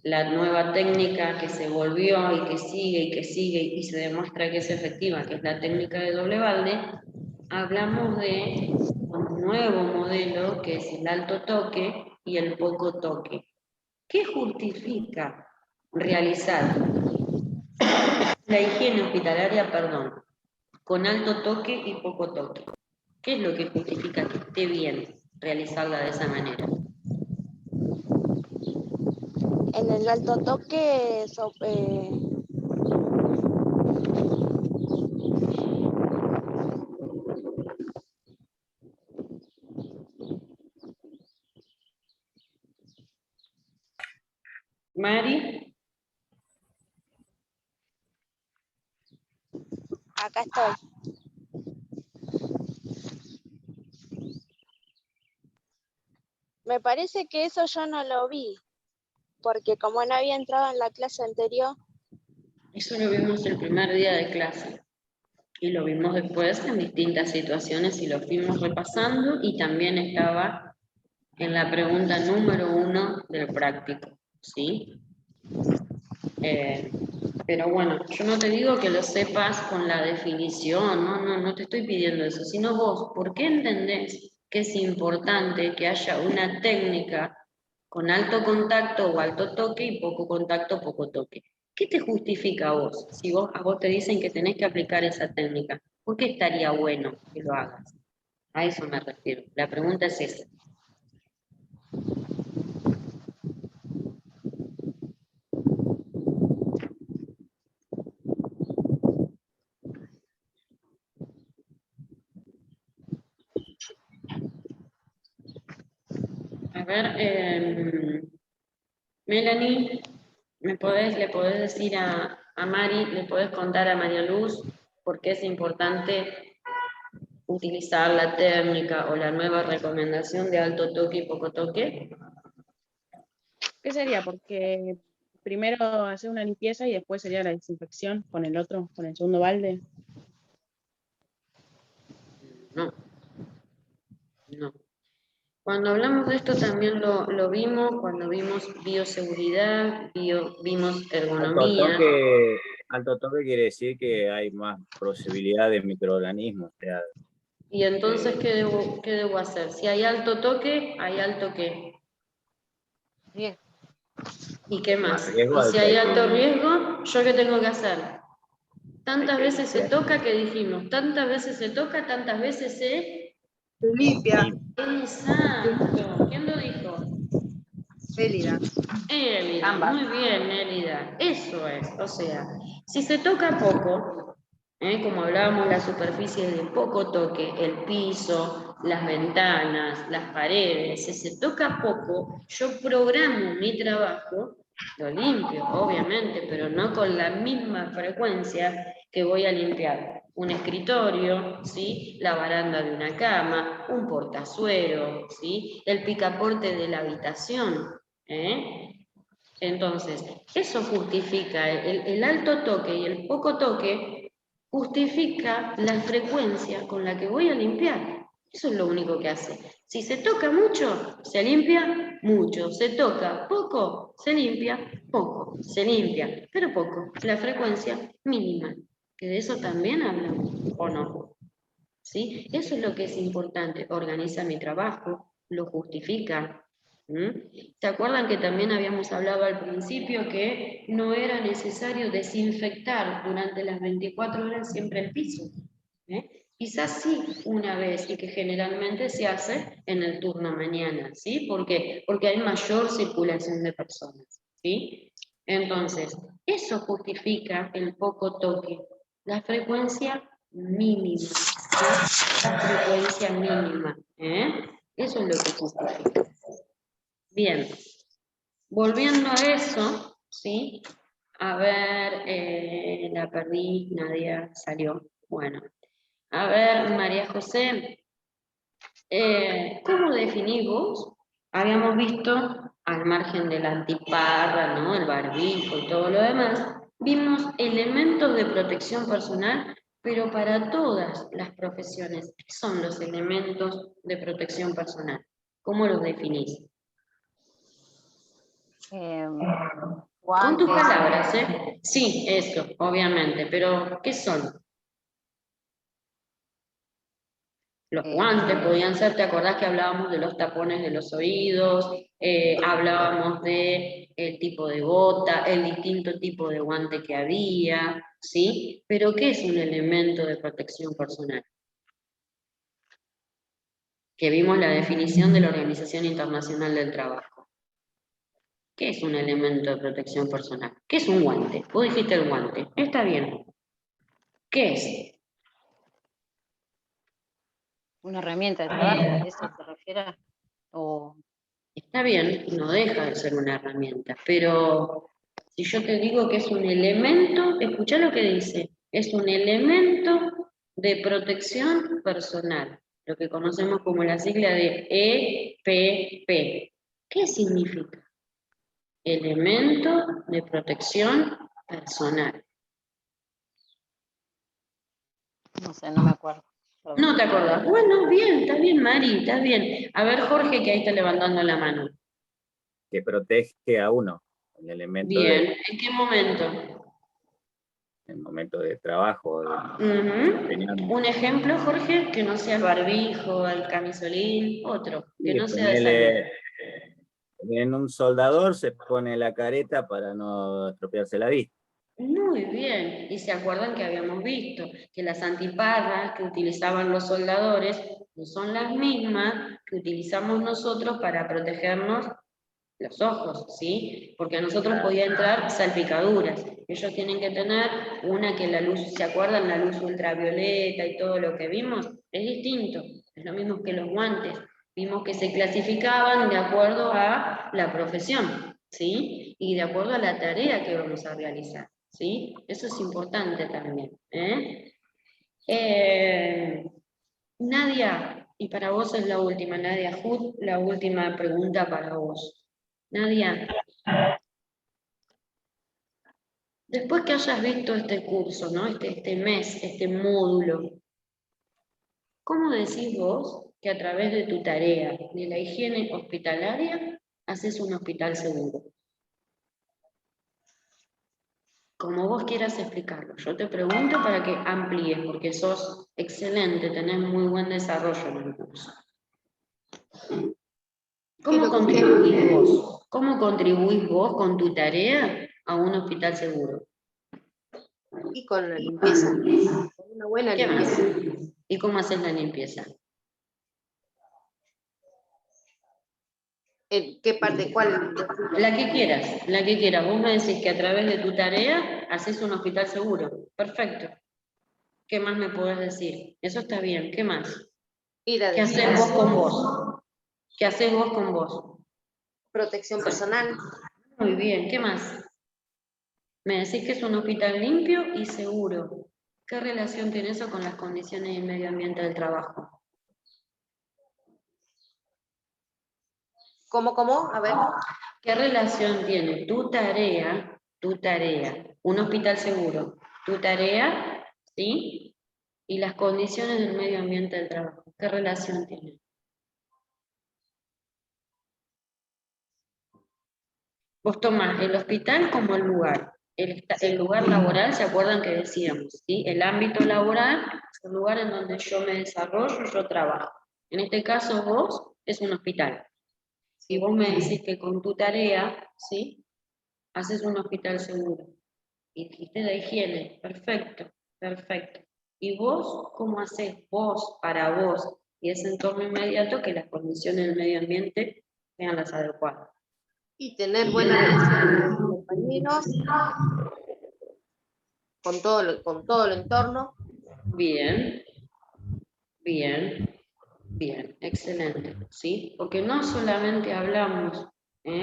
la nueva técnica que se volvió y que sigue y se demuestra que es efectiva, que es la técnica de doble balde, hablamos de un nuevo modelo que es el alto toque y el poco toque. ¿Qué justifica realizar la higiene hospitalaria, con alto toque y poco toque? ¿Qué es lo que justifica que esté bien realizarla de esa manera? En el alto toque Mari. acá estoy. Me parece que eso yo no lo vi, porque como no había entrado en la clase anterior. Eso lo vimos el primer día de clase. Y lo vimos después en distintas situaciones y lo fuimos repasando, y también estaba en la pregunta número 1 del práctico, ¿sí? Pero bueno, yo no te digo que lo sepas con la definición, no te estoy pidiendo eso, sino vos, ¿por qué entendés que es importante que haya una técnica con alto contacto o alto toque y poco contacto, poco toque? ¿Qué te justifica a vos? Si a vos te dicen que tenés que aplicar esa técnica, ¿por qué estaría bueno que lo hagas? A eso me refiero. La pregunta es esa. A ver, Melanie, le podés decir a Mari, le podés contar a María Luz por qué es importante utilizar la técnica o la nueva recomendación de alto toque y poco toque? ¿Qué sería? Porque primero hacer una limpieza y después sería la desinfección con el otro, con el segundo balde. No. Cuando hablamos de esto también lo vimos cuando vimos bioseguridad, vimos ergonomía. Alto toque quiere decir que hay más posibilidad de microorganismos. O sea, Y entonces, ¿qué debo hacer? Si hay alto toque, ¿hay alto qué? Riesgo. ¿Y qué más? riesgo Y si alto hay toque. alto riesgo, ¿yo qué tengo que hacer? Tantas veces se toca que dijimos, tantas veces se toca, tantas veces se limpia. Exacto. ¿Quién lo dijo? Élida. Élida, muy bien, Élida. Eso es. O sea, si se toca poco, como hablábamos, la superficie de poco toque, el piso, las ventanas, las paredes, si se toca poco, yo programo mi trabajo, lo limpio, obviamente, pero no con la misma frecuencia que voy a limpiar un escritorio, ¿sí? La baranda de una cama, un portazuelo, ¿sí? El picaporte de la habitación, Entonces, eso justifica, el alto toque y el poco toque justifica la frecuencia con la que voy a limpiar. Eso es lo único que hace. Si se toca mucho, se limpia mucho. Se toca poco, se limpia poco. Se limpia, pero poco. La frecuencia mínima. Que de eso también hablamos, ¿o no? ¿Sí? Eso es lo que es importante. Organiza mi trabajo, lo justifica. ¿Se acuerdan que también habíamos hablado al principio que no era necesario desinfectar durante las 24 horas siempre el piso? Quizás sí una vez y que generalmente se hace en el turno mañana, ¿sí? ¿Por qué? Porque hay mayor circulación de personas, ¿sí? Entonces, eso justifica el poco toque, la frecuencia mínima, ¿sí? La frecuencia mínima, Eso es lo que justifica. Bien, volviendo a eso, ¿sí? A ver, la perdí, Nadia salió. Bueno, a ver, María José, ¿cómo definís vos? Habíamos visto, al margen de la antiparra, ¿no? El barbijo y todo lo demás, vimos elementos de protección personal, pero para todas las profesiones. ¿Qué son los elementos de protección personal? ¿Cómo los definís? Con tus Guantes. palabras, ¿eh? Sí, eso, obviamente, pero ¿qué son? Los guantes podían ser, ¿te acordás que hablábamos de los tapones de los oídos? Hablábamos de el tipo de bota, el distinto tipo de guante que había, ¿sí? Pero ¿qué es un elemento de protección personal? Que vimos la definición de la Organización Internacional del Trabajo. ¿Qué es un elemento de protección personal? ¿Qué es un guante? Vos dijiste el guante, está bien. ¿Qué es? Una herramienta de trabajo, ¿a eso se refiere? O... Está bien, no deja de ser una herramienta, pero si yo te digo que es un elemento, escuchá lo que dice, es un elemento de protección personal, lo que conocemos como la sigla de EPP. ¿Qué significa? Elemento de protección personal. No sé, no me acuerdo. Perdón. No te acordás. Bueno, bien, está bien, Mari, está bien. A ver, Jorge, que ahí está levantando la mano. Que protege a uno, el elemento Bien, ¿en qué momento? en el momento de trabajo. Un ejemplo, Jorge, que no sea el barbijo, el camisolín, otro, que no sea de salud. En un soldador se pone la careta para no estropearse la vista. Muy bien, y se acuerdan que habíamos visto que las antiparras que utilizaban los soldadores no son las mismas que utilizamos nosotros para protegernos los ojos, ¿sí? Porque a nosotros podía entrar salpicaduras. Ellos tienen que tener una que la luz, ¿se acuerdan? La luz ultravioleta y todo lo que vimos, es distinto, es lo mismo que los guantes. Vimos que se clasificaban de acuerdo a la profesión, ¿sí? Y de acuerdo a la tarea que vamos a realizar, ¿sí? Eso es importante también, Nadia, y para vos es la última, Nadia Hood, la última pregunta para vos. Nadia, después que hayas visto este curso, ¿no? Este mes, este módulo, ¿cómo decís vos que a través de tu tarea de la higiene hospitalaria haces un hospital seguro? Como vos quieras explicarlo. Yo te pregunto para que amplíes, porque sos excelente, tenés muy buen desarrollo en el curso. ¿Cómo contribuís vos? ¿Cómo contribuís vos con tu tarea a un hospital seguro? Y con la limpieza, con una buena ¿Qué más? limpieza. ¿Y cómo haces la limpieza? ¿Qué parte? ¿Cuál? La que quieras, la que quieras. Vos me decís que a través de tu tarea haces un hospital seguro. Perfecto. ¿Qué más me podés decir? Eso está bien. ¿Qué más? ¿Qué haces vos con vos? ¿Qué haces vos con vos? Protección personal. Muy bien. ¿Qué más? Me decís que es un hospital limpio y seguro. ¿Qué relación tiene eso con las condiciones y el medio ambiente del trabajo? ¿Cómo? A ver. ¿Qué relación tiene tu tarea, un hospital seguro, tu tarea, ¿sí? Y las condiciones del medio ambiente del trabajo? ¿Qué relación tiene? Vos tomás el hospital como el lugar. El lugar laboral, ¿se acuerdan que decíamos? ¿Sí? El ámbito laboral es el lugar en donde yo me desarrollo, yo trabajo. En este caso vos es un hospital. Si vos me decís que con tu tarea, ¿sí? Haces un hospital seguro. Y dijiste de higiene, perfecto, perfecto. ¿Y vos cómo haces vos, para vos, y ese entorno inmediato, que las condiciones del medio ambiente sean las adecuadas? Y tener buena relación con los compañeros, con todo el entorno. Bien, bien, bien, excelente, ¿sí? Porque no solamente hablamos,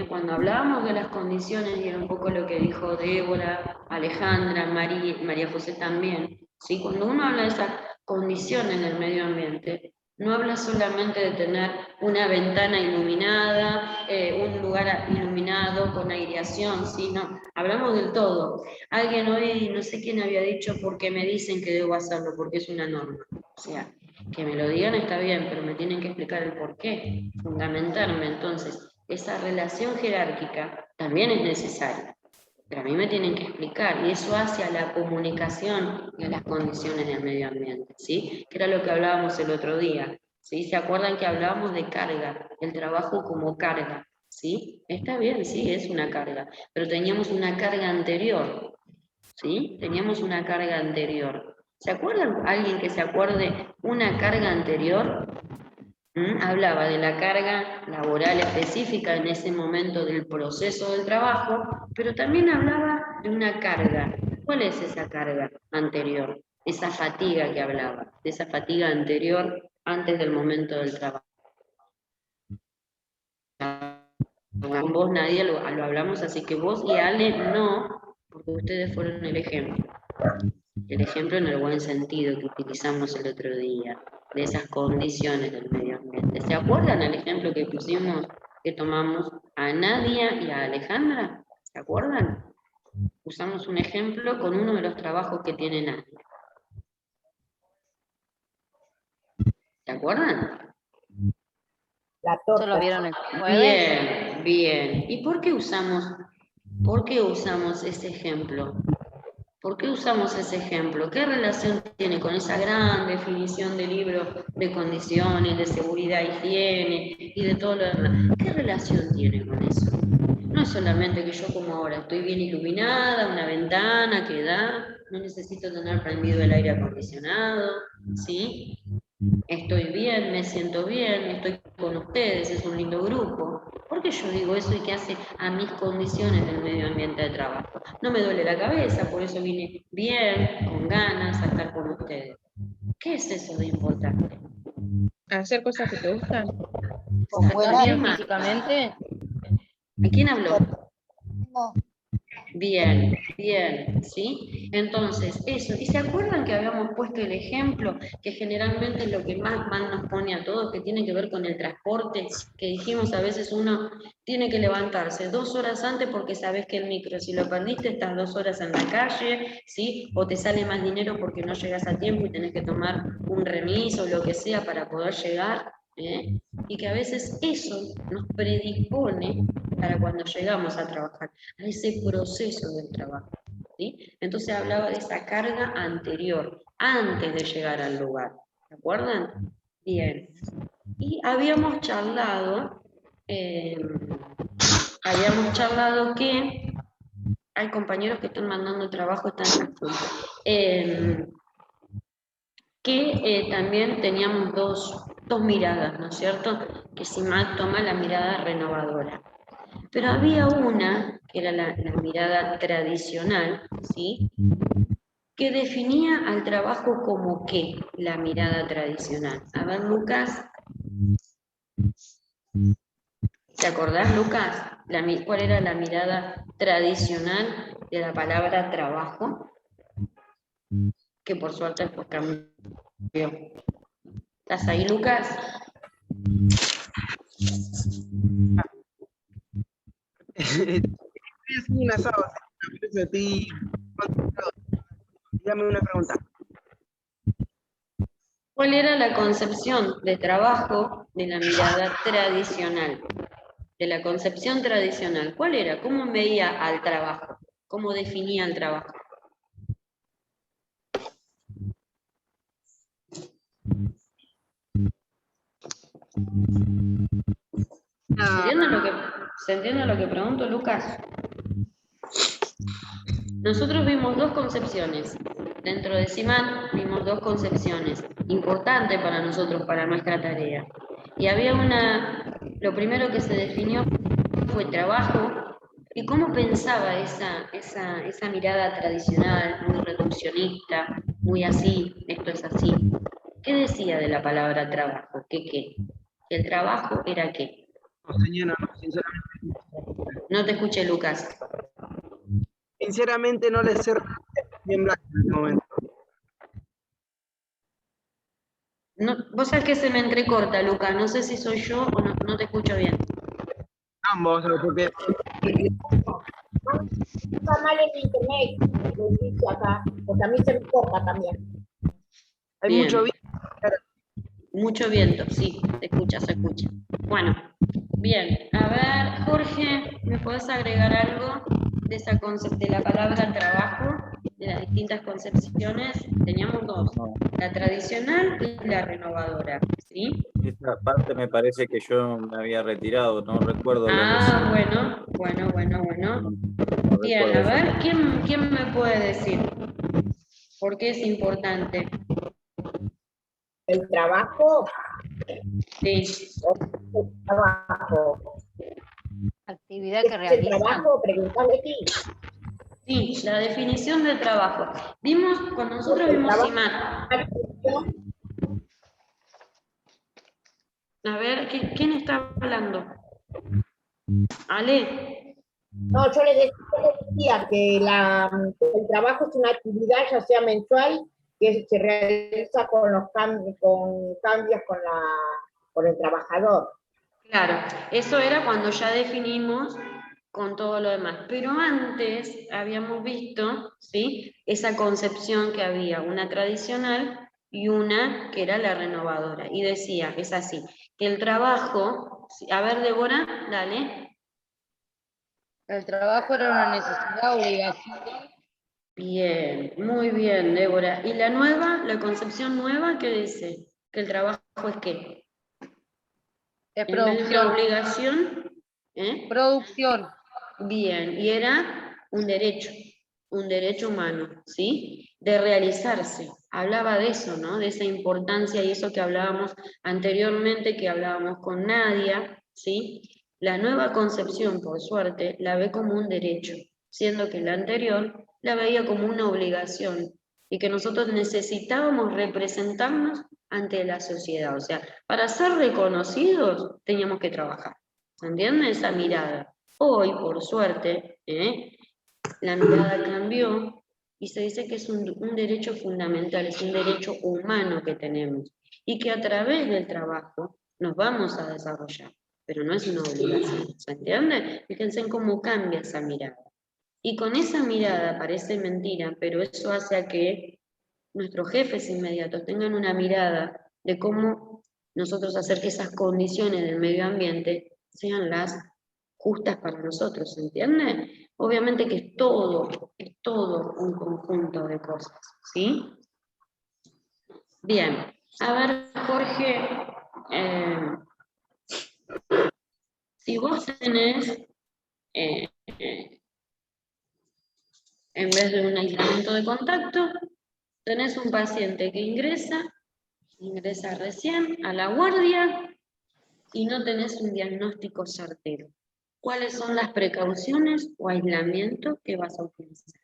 cuando hablábamos de las condiciones, y era un poco lo que dijo Débora, Alejandra, María José también, ¿sí? Cuando uno habla de esas condiciones del medio ambiente, no habla solamente de tener una ventana iluminada, un lugar iluminado con aireación, ¿sí? No, hablamos del todo. Alguien hoy, no sé quién había dicho, porque me dicen que debo hacerlo, porque es una norma. O sea, que me lo digan está bien, pero me tienen que explicar el por qué, fundamentarme. Entonces, esa relación jerárquica también es necesaria, pero a mí me tienen que explicar, y eso hace a la comunicación y a las condiciones del medio ambiente, ¿sí? Que era lo que hablábamos el otro día, ¿sí? ¿Se acuerdan que hablábamos de carga, el trabajo como carga? ¿Sí? Está bien, sí, es una carga, pero teníamos una carga anterior, ¿sí? Teníamos una carga anterior. ¿Se acuerdan? ¿Alguien que se acuerde una carga anterior? Hablaba de la carga laboral específica en ese momento del proceso del trabajo, pero también hablaba de una carga. ¿Cuál es esa carga anterior? Esa fatiga que hablaba, de esa fatiga anterior antes del momento del trabajo. Con vos nadie lo hablamos, así que vos y Ale no, porque ustedes fueron el ejemplo. El ejemplo en el buen sentido que utilizamos el otro día, de esas condiciones del medio ambiente. ¿Se acuerdan el ejemplo que pusimos, que tomamos a Nadia y a Alejandra? ¿Se acuerdan? Usamos un ejemplo con uno de los trabajos que tiene Nadia. ¿Se acuerdan? ¿Eso lo vieron el jueves? Bien, bien. ¿Y por qué usamos ese ejemplo? ¿Por qué usamos ese ejemplo? ¿Qué relación tiene con esa gran definición de libro de condiciones, de seguridad, higiene y de todo lo demás? ¿Qué relación tiene con eso? No es solamente que yo como ahora estoy bien iluminada, una ventana que da, no necesito tener prendido el aire acondicionado, ¿sí? Estoy bien, me siento bien, estoy con ustedes, es un lindo grupo. ¿Por qué yo digo eso y qué hace a mis condiciones del medio ambiente de trabajo? No me duele la cabeza, por eso vine bien, con ganas, a estar con ustedes. ¿Qué es eso de importante? Hacer cosas que te gustan. Con buen ¿Alguien ánimo. más? Físicamente, ¿A quién habló? mismo. Bien, bien, ¿sí? Entonces, eso. ¿Y se acuerdan que habíamos puesto el ejemplo que generalmente es lo que más mal nos pone a todos, que tiene que ver con el transporte? Que dijimos a veces uno tiene que levantarse 2 horas antes porque sabes que el micro, si lo perdiste, estás 2 horas en la calle, ¿sí? O te sale más dinero porque no llegas a tiempo y tenés que tomar un remis o lo que sea para poder llegar, ¿eh? Y que a veces eso nos predispone para cuando llegamos a trabajar, a ese proceso del trabajo, ¿sí? Entonces hablaba de esa carga anterior, antes de llegar al lugar, ¿se acuerdan? Bien. Y habíamos charlado que hay compañeros que están mandando trabajo, están que también teníamos dos miradas, ¿no es cierto? Que Simat toma la mirada renovadora. Pero había una, que era la mirada tradicional, ¿sí? Que definía al trabajo como ¿qué? La mirada tradicional. A ver, Lucas. ¿Te acordás, Lucas? ¿Cuál era la mirada tradicional de la palabra trabajo? Que por suerte después cambió. ¿Estás ahí, Lucas? Estoy haciendo un asado, por eso estoy concentrado. Dígame una pregunta. ¿Cuál era la concepción de trabajo de la mirada tradicional? De la concepción tradicional. ¿Cuál era? ¿Cómo veía al trabajo? ¿Cómo definía el trabajo? ¿Se entiende lo que pregunto, Lucas? Nosotros vimos dos concepciones. Dentro de Simat vimos dos concepciones importantes para nosotros, para nuestra tarea. Y había lo primero que se definió fue trabajo, y cómo pensaba esa mirada tradicional, muy reduccionista, muy así, esto es así. ¿Qué decía de la palabra trabajo? ¿Qué? ¿El trabajo era qué? No, señora, no, sinceramente. No te escuché, Lucas. Sinceramente no le sé bien blanco en este momento. No, vos sabés que se me entrecorta, Lucas. No sé si soy yo o no te escucho bien. Ambos, porque está mal en internet, lo dice acá, porque a mí se me corta también. Hay Bien. mucho viento. Mucho viento, sí, se escucha. Bueno, bien. A ver, Jorge, ¿me podés agregar algo de la palabra trabajo, de las distintas concepciones? Teníamos dos, la tradicional y la renovadora, ¿sí? Esta parte me parece que yo me había retirado, no recuerdo lo que Ah, sí. bueno. No Bien, recuerdo a ver, esa. ¿quién me puede decir? ¿Por qué es importante? El trabajo. Sí. El trabajo. Actividad ¿Qué que es el realizan. trabajo? Preguntale aquí. Sí, la definición del trabajo. Con nosotros El vimos trabajo. Simat. A ver, ¿quién está hablando? Ale. No, yo les decía que el trabajo es una actividad ya sea mensual que se realiza con los cambios con el trabajador. Claro, eso era cuando ya definimos con todo lo demás. Pero antes habíamos visto, ¿sí? Esa concepción que había, una tradicional y una que era la renovadora. Y decía, es así, que el trabajo, a ver, Débora, dale. El trabajo era una necesidad, obligación. Bien, muy bien, Débora. ¿Y la concepción nueva, qué dice? Que el trabajo es qué? Es En vez de una producción. obligación, Producción. bien, y era un derecho humano, ¿sí? De realizarse. Hablaba de eso, ¿no? De esa importancia y eso que hablábamos anteriormente, que hablábamos con Nadia, ¿sí? La nueva concepción, por suerte, la ve como un derecho, siendo que la anterior la veía como una obligación y que nosotros necesitábamos representarnos ante la sociedad. O sea, para ser reconocidos teníamos que trabajar. ¿Se entiende esa mirada? Hoy, por suerte, la mirada cambió y se dice que es un derecho fundamental, es un derecho humano que tenemos y que a través del trabajo nos vamos a desarrollar, pero no es una obligación, ¿se entiende? Fíjense en cómo cambia esa mirada. Y con esa mirada parece mentira, pero eso hace a que nuestros jefes inmediatos tengan una mirada de cómo nosotros hacer que esas condiciones del medio ambiente sean las justas para nosotros, ¿se entiende? Obviamente que es todo un conjunto de cosas, ¿sí? Bien, a ver, Jorge, si vos tenés, en vez de un aislamiento de contacto, tenés un paciente que ingresa recién a la guardia y no tenés un diagnóstico certero. ¿Cuáles son las precauciones o aislamientos que vas a utilizar?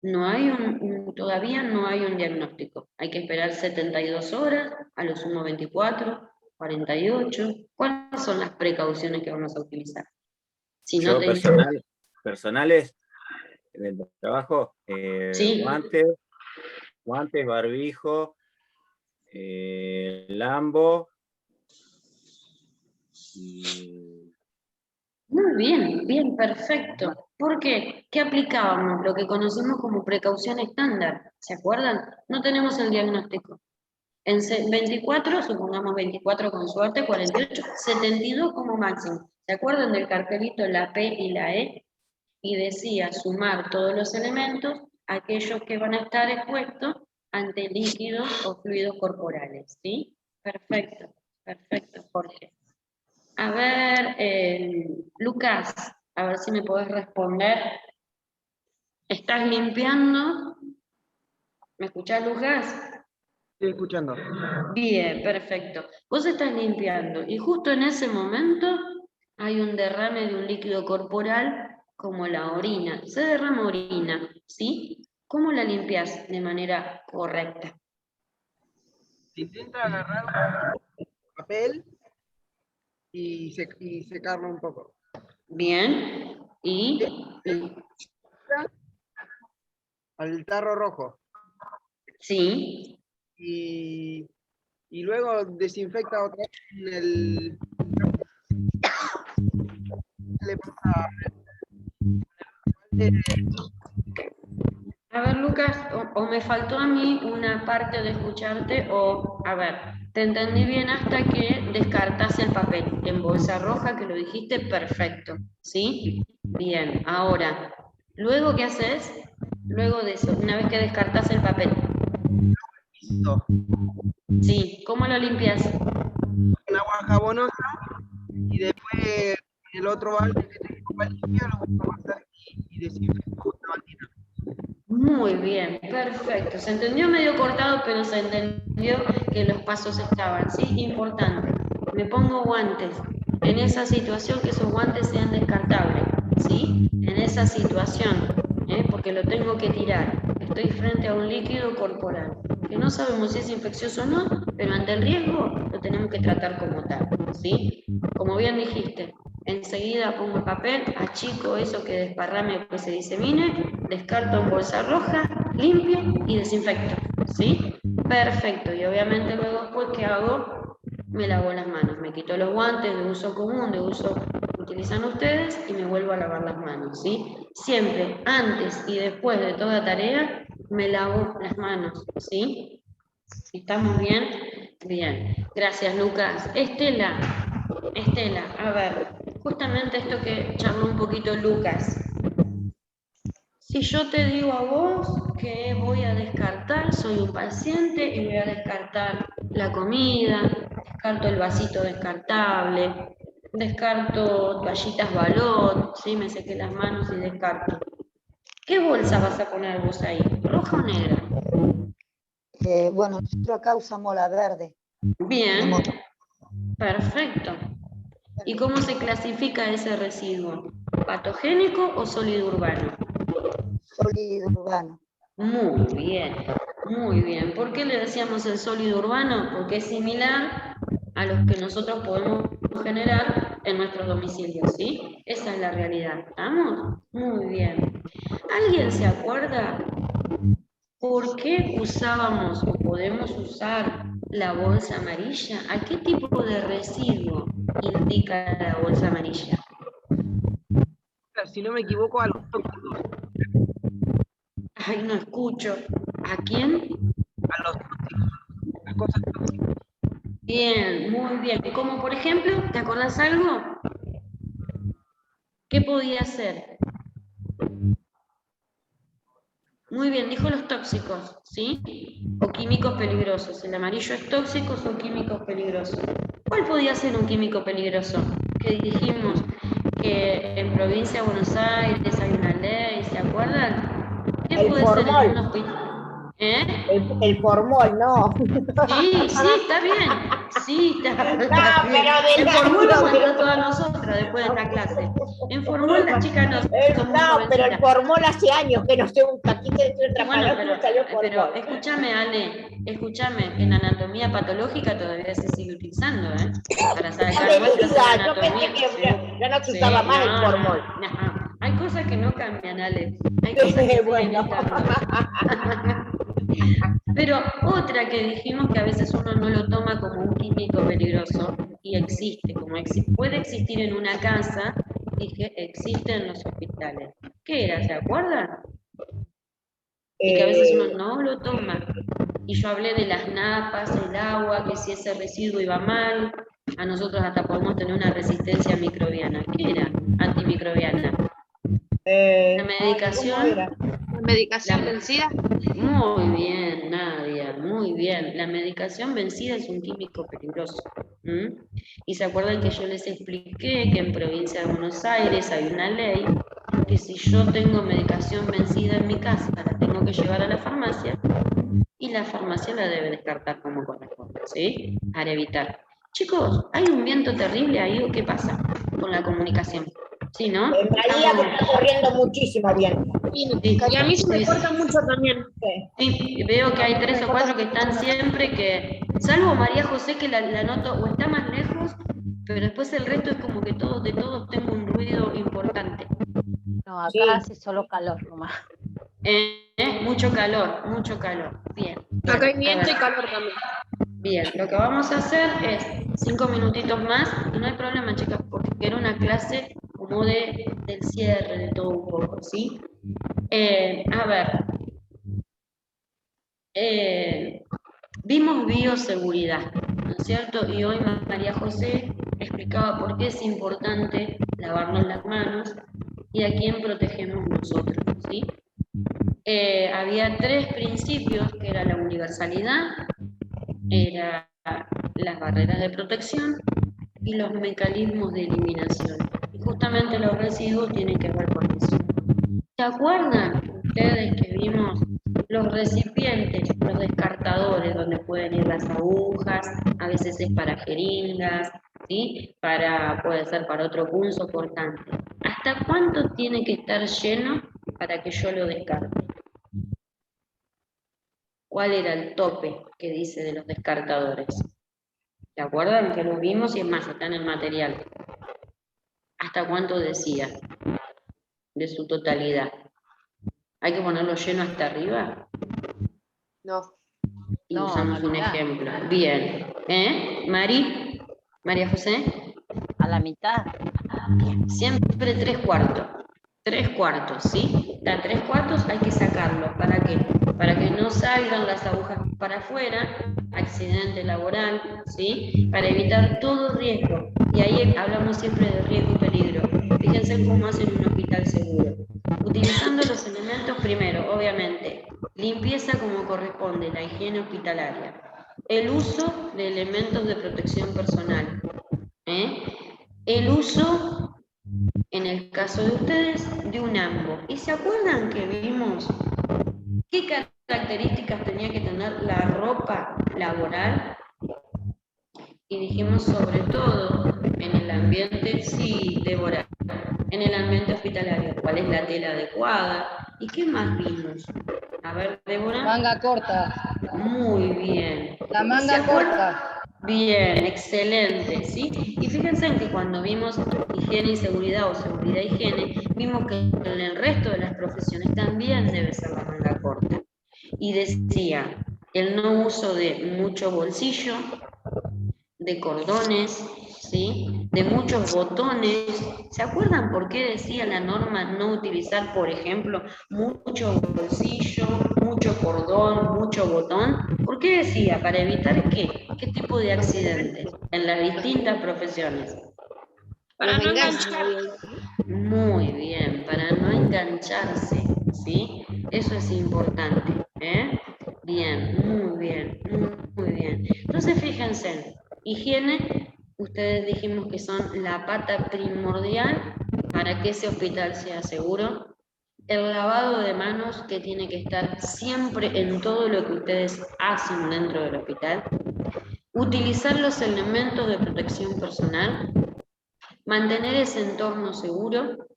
No hay todavía no hay un diagnóstico. Hay que esperar 72 horas, a lo sumo 24, 48. ¿Cuáles son las precauciones que vamos a utilizar? Si no Yo personales en el trabajo, Sí. guantes, barbijo, lambo y... Muy bien, bien, perfecto. ¿Por qué? ¿Qué aplicábamos? Lo que conocemos como precaución estándar. ¿Se acuerdan? No tenemos el diagnóstico. En 24, supongamos 24 con suerte, 48, 72 como máximo. ¿Se acuerdan del cartelito la P y la E? Y decía sumar todos los elementos, aquellos que van a estar expuestos ante líquidos o fluidos corporales. ¿Sí? Perfecto, perfecto, Jorge. A ver, Lucas, a ver si me podés responder. ¿Estás limpiando? ¿Me escuchás, Lucas? Estoy escuchando. Bien, perfecto. Vos estás limpiando y justo en ese momento hay un derrame de un líquido corporal como la orina. Se derrama orina, ¿sí? ¿Cómo la limpias de manera correcta? Se intenta agarrar un papel y secarlo un poco. Bien, al tarro rojo. Sí. Y luego desinfecta otra vez en el... Le pasa... A ver, Lucas, o me faltó a mí una parte de escucharte, o, a ver, te entendí bien hasta que descartaste el papel en bolsa roja, que lo dijiste perfecto, ¿sí? Bien, ahora, ¿luego qué haces? Luego de eso, una vez que descartas el papel. Listo. Sí, ¿cómo lo limpias? Con agua jabonosa y después el otro balde que tengo para limpiar lo voy a pasar y desinfecto con una bandina. Muy bien, perfecto. Se entendió medio cortado, pero se entendió que los pasos estaban, ¿sí? Importante. Me pongo guantes. En esa situación que esos guantes sean descartables, ¿sí? En esa situación, porque lo tengo que tirar. Estoy frente a un líquido corporal, que no sabemos si es infeccioso o no, pero ante el riesgo lo tenemos que tratar como tal, ¿sí? Como bien dijiste, enseguida pongo el papel, achico eso que desparrame o que se disemine, descarto en bolsa roja, limpio y desinfecto, ¿sí? Perfecto, y obviamente luego después, ¿qué hago? Me lavo las manos, me quito los guantes de uso común, de uso que utilizan ustedes y me vuelvo a lavar las manos, ¿sí? Siempre, antes y después de toda tarea, me lavo las manos, ¿sí? ¿Estamos bien? Bien, gracias Lucas. Estela, a ver, justamente esto que charló un poquito Lucas. Si yo te digo a vos que voy a descartar, soy un paciente y voy a descartar la comida, descarto el vasito descartable, descarto toallitas balot, ¿sí? Me sequé las manos y descarto. ¿Qué bolsa vas a poner vos ahí? ¿Roja o negra? Bueno, nosotros acá usamos la verde. Bien, perfecto. ¿Y cómo se clasifica ese residuo? ¿Patogénico o sólido urbano? Sólido urbano. Muy bien, muy bien. ¿Por qué le decíamos el sólido urbano? Porque es similar a los que nosotros podemos generar en nuestros domicilios, ¿sí? Esa es la realidad, ¿estamos? Muy bien. ¿Alguien se acuerda por qué usábamos o podemos usar la bolsa amarilla? ¿A qué tipo de residuo indica la bolsa amarilla? Si no me equivoco, a los tóxicos. Ay, no escucho. ¿A quién? A los tóxicos. Las cosas tóxicas. Bien, muy bien. Como por ejemplo, ¿te acordás algo? ¿Qué podía ser? Muy bien, dijo los tóxicos, ¿sí? O químicos peligrosos. El amarillo es tóxicos o químicos peligrosos. ¿Cuál podía ser un químico peligroso? Que dijimos que en provincia de Buenos Aires hay una ley, ¿se acuerdan? ¿Qué El puede ser en formol. un hospital? ¿Eh? El formol, no. Sí, está bien. Sí, está bien. Pero En formol vamos a entrar todas nosotras después de esta clase. En formol las chicas no son muy No, pero el jovencitas. formol hace años que no sé, un taquito de otra Bueno, palabra salió pero formol. escúchame, Ale, escúchame, en anatomía patológica todavía se sigue utilizando, ¿eh? Para No sacar me muestras de digas, yo anatomía. pensé que ya no se Sí, usaba más el no, formol. no. Hay cosas que no cambian, Ale. Hay cosas que siguen Bueno. estando. Pero otra que dijimos que a veces uno no lo toma como un químico peligroso, y existe, como puede existir en una casa, dije, existe en los hospitales. ¿Qué era? ¿Se acuerdan? Y que a veces uno no lo toma. Y yo hablé de las napas, el agua, que si ese residuo iba mal, a nosotros hasta podemos tener una resistencia microbiana. ¿Qué era? Antimicrobiana. La medicación. ¿La medicación vencida? Muy bien, Nadia, muy bien. La medicación vencida es un químico peligroso. Y se acuerdan que yo les expliqué que en provincia de Buenos Aires hay una ley que si yo tengo medicación vencida en mi casa, la tengo que llevar a la farmacia y la farmacia la debe descartar como corresponde, ¿sí? Para evitar. Chicos, ¿hay un viento terrible ahí o qué pasa con la comunicación? ¿Sí, no? María me está corriendo muchísimo bien. Y a mí se me corta mucho también. Sí, veo que hay 3 o 4 que están siempre que, salvo María José que la noto o está más lejos, pero después el resto es como que de todos tengo un ruido importante. No, acá hace solo calor nomás. Mucho calor. Bien. Acá hay viento y calor también. Bien, lo que vamos a hacer es 5 minutitos más, y no hay problema, chicas, porque era una clase como del cierre de todo un poco, ¿sí? A ver. Vimos bioseguridad, ¿no es cierto? Y hoy María José explicaba por qué es importante lavarnos las manos y a quién protegemos nosotros, ¿sí? Había 3 principios, que era la universalidad, era las barreras de protección y los mecanismos de eliminación. Y justamente los residuos tienen que ver con eso. ¿Se acuerdan ustedes que vimos los recipientes, los descartadores, donde pueden ir las agujas, a veces es para jeringas, ¿sí? Puede ser para otro punzo cortante? ¿Hasta cuánto tiene que estar lleno para que yo lo descarte? ¿Cuál era el tope que dice de los descartadores? ¿Se acuerdan que lo vimos? Y es más, está en el material. ¿Hasta cuánto decía de su totalidad? ¿Hay que ponerlo lleno hasta arriba? No. Y No, usamos un ejemplo. Bien. María José. A la mitad. Siempre 3/4. 3/4, ¿sí? A 3/4 hay que sacarlo. ¿Para qué? Para que no salgan las agujas para afuera, accidente laboral, ¿sí? Para evitar todo riesgo. Y ahí hablamos siempre de riesgo y peligro. Fíjense cómo hacen un hospital seguro. Utilizando los elementos primero, obviamente, limpieza como corresponde, la higiene hospitalaria. El uso de elementos de protección personal. El uso, en el caso de ustedes, de un ambo. ¿Y se acuerdan que vimos qué características tenía que tener la ropa laboral? Y dijimos sobre todo en el ambiente, sí, Débora, en el ambiente hospitalario, cuál es la tela adecuada. ¿Y qué más vimos? A ver, Débora. Manga corta. Muy bien. La manga corta. Bien, excelente, ¿sí? Y fíjense en que cuando vimos higiene y seguridad o seguridad y higiene, vimos que en el resto de las profesiones también debe ser la manga corta. Y decía, el no uso de mucho bolsillo, de cordones, ¿sí? De muchos botones. ¿Se acuerdan por qué decía la norma no utilizar, por ejemplo, mucho bolsillo, mucho cordón, mucho botón? ¿Por qué decía? ¿Para evitar qué? ¿Qué tipo de accidentes en las distintas profesiones? Para Los no enganches, enganchar. Muy bien, para no engancharse, ¿sí? Eso es importante, ¿eh? Bien, muy bien. Entonces, fíjense, higiene, ustedes dijimos que son la pata primordial para que ese hospital sea seguro. El lavado de manos, que tiene que estar siempre en todo lo que ustedes hacen dentro del hospital. Utilizar los elementos de protección personal. Mantener ese entorno seguro,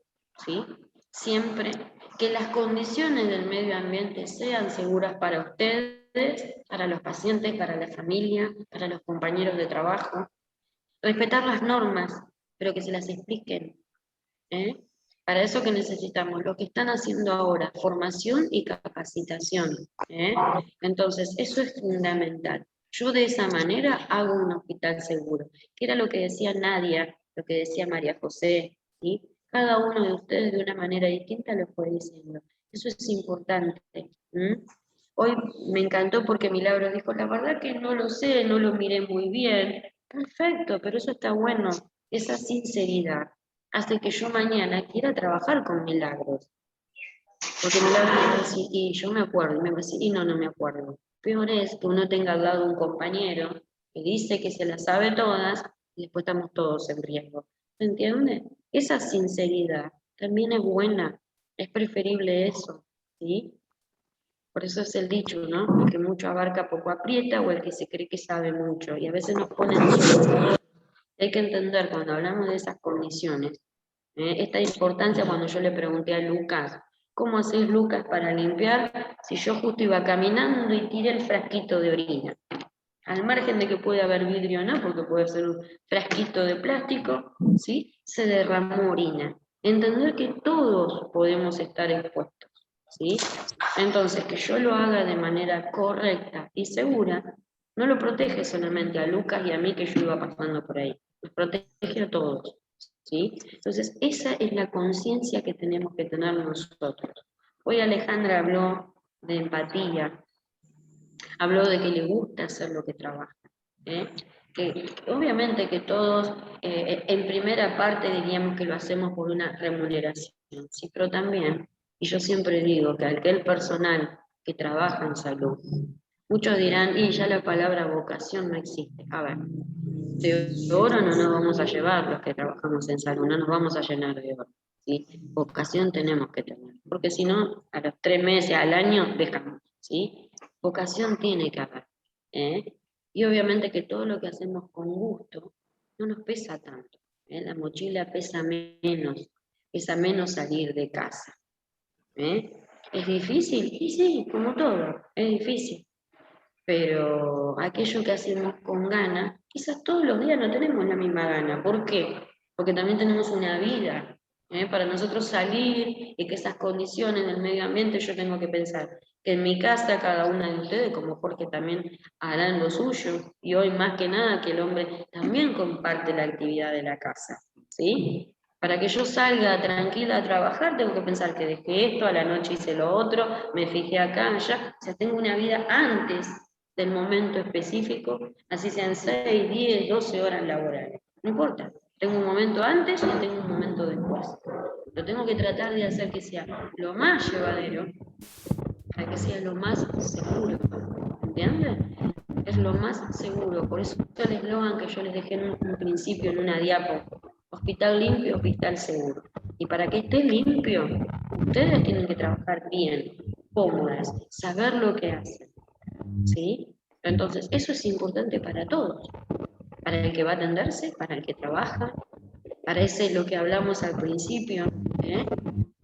¿sí? Siempre que las condiciones del medio ambiente sean seguras para ustedes, para los pacientes, para la familia, para los compañeros de trabajo. Respetar las normas, pero que se las expliquen, ¿eh? Para eso que necesitamos, lo que están haciendo ahora, formación y capacitación, ¿eh? Entonces, eso es fundamental. Yo de esa manera hago un hospital seguro, que era lo que decía Nadia, lo que decía María José, ¿sí? Cada uno de ustedes de una manera distinta lo fue diciendo. Eso es importante. Hoy me encantó porque Milagro dijo, la verdad que no lo sé, no lo miré muy bien. Perfecto, pero eso está bueno, esa sinceridad hace que yo mañana quiera trabajar con Milagros. Porque Milagros me va a decir, y yo me acuerdo, y me va a decir, y no me acuerdo. Peor es que uno tenga al lado un compañero que dice que se las sabe todas, y después estamos todos en riesgo. ¿Se entiende? Esa sinceridad también es buena, es preferible eso, ¿sí? Por eso es el dicho, ¿no? El que mucho abarca, poco aprieta, o el que se cree que sabe mucho, y a veces nos ponen sobre. Hay que entender cuando hablamos de esas condiciones, esta importancia cuando yo le pregunté a Lucas, ¿cómo haces Lucas para limpiar si yo justo iba caminando y tiré el frasquito de orina? Al margen de que puede haber vidrio o no, porque puede ser un frasquito de plástico, ¿sí? Se derramó orina. Entender que todos podemos estar expuestos, ¿sí? Entonces, que yo lo haga de manera correcta y segura, no lo protege solamente a Lucas y a mí que yo iba pasando por ahí, nos protege a todos, ¿sí? Entonces, esa es la conciencia que tenemos que tener nosotros. Hoy Alejandra habló de empatía, habló de que le gusta hacer lo que trabaja, que obviamente que todos, en primera parte diríamos que lo hacemos por una remuneración, ¿sí? Pero también, y yo siempre digo que aquel personal que trabaja en salud, muchos dirán, y ya la palabra vocación no existe. A ver, de oro no nos vamos a llevar los que trabajamos en salud, no nos vamos a llenar de oro, ¿sí? Vocación tenemos que tener, porque si no, a los 3 meses, al año, dejamos, ¿sí? Vocación tiene que haber, ¿eh? Y obviamente que todo lo que hacemos con gusto no nos pesa tanto, ¿eh? La mochila pesa menos salir de casa, ¿eh? ¿Es difícil? Y sí, como todo, es difícil. Pero aquello que hacemos con ganas, quizás todos los días no tenemos la misma gana. ¿Por qué? Porque también tenemos una vida. Para nosotros salir y que esas condiciones del medio ambiente, yo tengo que pensar que en mi casa cada una de ustedes, como Jorge, también harán lo suyo. Y hoy más que nada que el hombre también comparte la actividad de la casa, ¿sí? Para que yo salga tranquila a trabajar, tengo que pensar que dejé esto, a la noche hice lo otro, me fijé acá, allá. O sea, tengo una vida antes del momento específico, así sean 6, 10, 12 horas laborales. No importa, tengo un momento antes y tengo un momento después. Lo tengo que tratar de hacer que sea lo más llevadero, para que sea lo más seguro. ¿Entienden? Es lo más seguro. Por eso el eslogan que yo les dejé en un principio, en una diapo: hospital limpio, hospital seguro. Y para que esté limpio, ustedes tienen que trabajar bien, cómodas, saber lo que hacen, ¿sí? Entonces, eso es importante para todos. Para el que va a atenderse, para el que trabaja, para ese lo que hablamos al principio,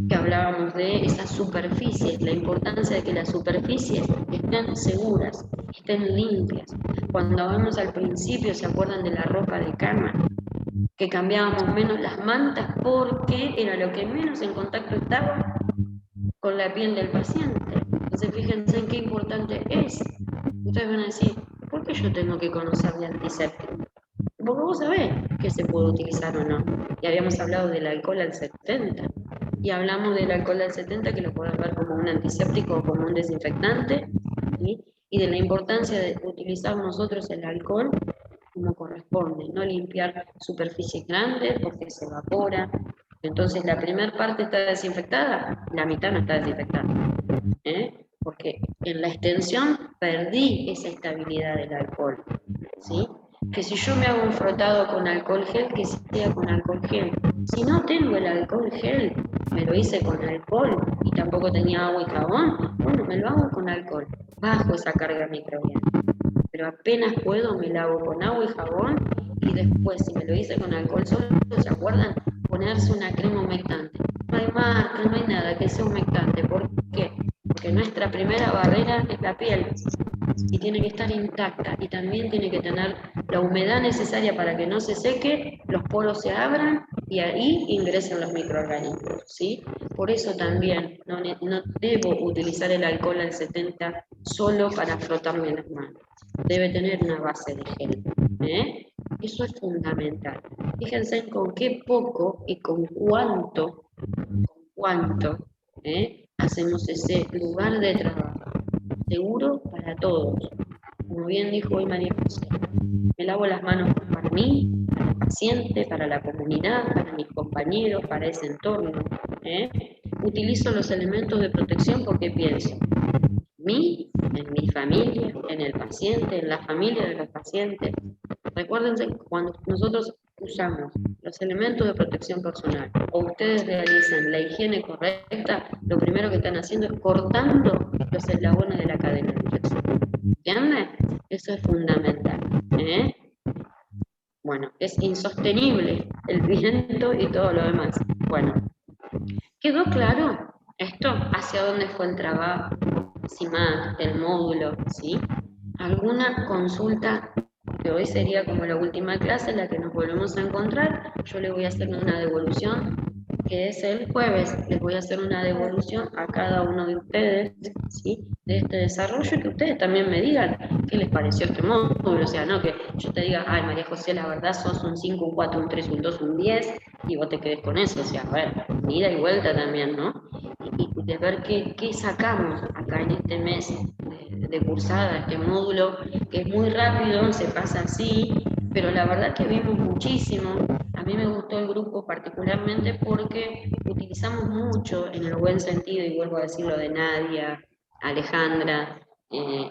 que hablábamos de esas superficies, la importancia de que las superficies estén seguras, estén limpias. Cuando vamos al principio, ¿se acuerdan de la ropa de cama? Que cambiábamos menos las mantas porque era lo que menos en contacto estaba con la piel del paciente. Entonces fíjense en qué importante es. Ustedes van a decir, ¿por qué yo tengo que conocer de antiséptico? Porque vos sabés que se puede utilizar o no. Y habíamos hablado del alcohol al 70. Y hablamos del alcohol al 70 que lo pueden ver como un antiséptico o como un desinfectante, ¿sí? Y de la importancia de utilizar nosotros el alcohol como corresponde, no limpiar superficies grandes porque se evapora. Entonces la primera parte está desinfectada, la mitad no está desinfectada, porque en la extensión perdí esa estabilidad del alcohol, ¿sí? Que si yo me hago un frotado con alcohol gel, que sea con alcohol gel. Si no tengo el alcohol gel, me lo hice con alcohol y tampoco tenía agua y jabón, bueno, me lo hago con alcohol, bajo esa carga microbiana. Pero apenas puedo me lavo con agua y jabón y después si me lo hice con alcohol solo, ¿se acuerdan? Ponerse una crema humectante. No hay marca, no hay nada que sea humectante. ¿Por qué? Porque nuestra primera barrera es la piel y tiene que estar intacta y también tiene que tener la humedad necesaria para que no se seque, los poros se abran y ahí ingresen los microorganismos, ¿sí? Por eso también no debo utilizar el alcohol al 70 solo para frotarme las manos. Debe tener una base de gel, Eso es fundamental. Fíjense con qué poco y con cuánto, hacemos ese lugar de trabajo. Seguro para todos. Como bien dijo hoy María José, me lavo las manos para mí, para el paciente, para la comunidad, para mis compañeros, para ese entorno. Utilizo los elementos de protección porque pienso en mí, en mi familia, en el paciente, en la familia de los pacientes. Recuérdense, cuando nosotros usamos los elementos de protección personal o ustedes realizan la higiene correcta, lo primero que están haciendo es cortando los eslabones de la cadena de infección. ¿Entienden? Eso es fundamental. Bueno, es insostenible el viento y todo lo demás. Bueno, ¿quedó claro esto? ¿Hacia dónde fue el trabajo? CIMAD, el módulo, ¿sí? ¿Alguna consulta? Que hoy sería como la última clase en la que nos volvemos a encontrar. Yo le voy a hacer una devolución, que es el jueves. Les voy a hacer una devolución a cada uno de ustedes, ¿sí? De este desarrollo, y que ustedes también me digan qué les pareció este módulo. O sea, no que yo te diga, ay, María José, la verdad sos un 5, un 4, un 3, un 2, un 10, y vos te quedes con eso. O sea, a ver, ida y vuelta también, ¿no? Y de ver qué sacamos acá en este mes de cursada, este módulo, que es muy rápido, se pasa así, pero la verdad que vimos muchísimo. A mí me gustó el grupo particularmente porque utilizamos mucho, en el buen sentido, y vuelvo a decirlo de Nadia, Alejandra,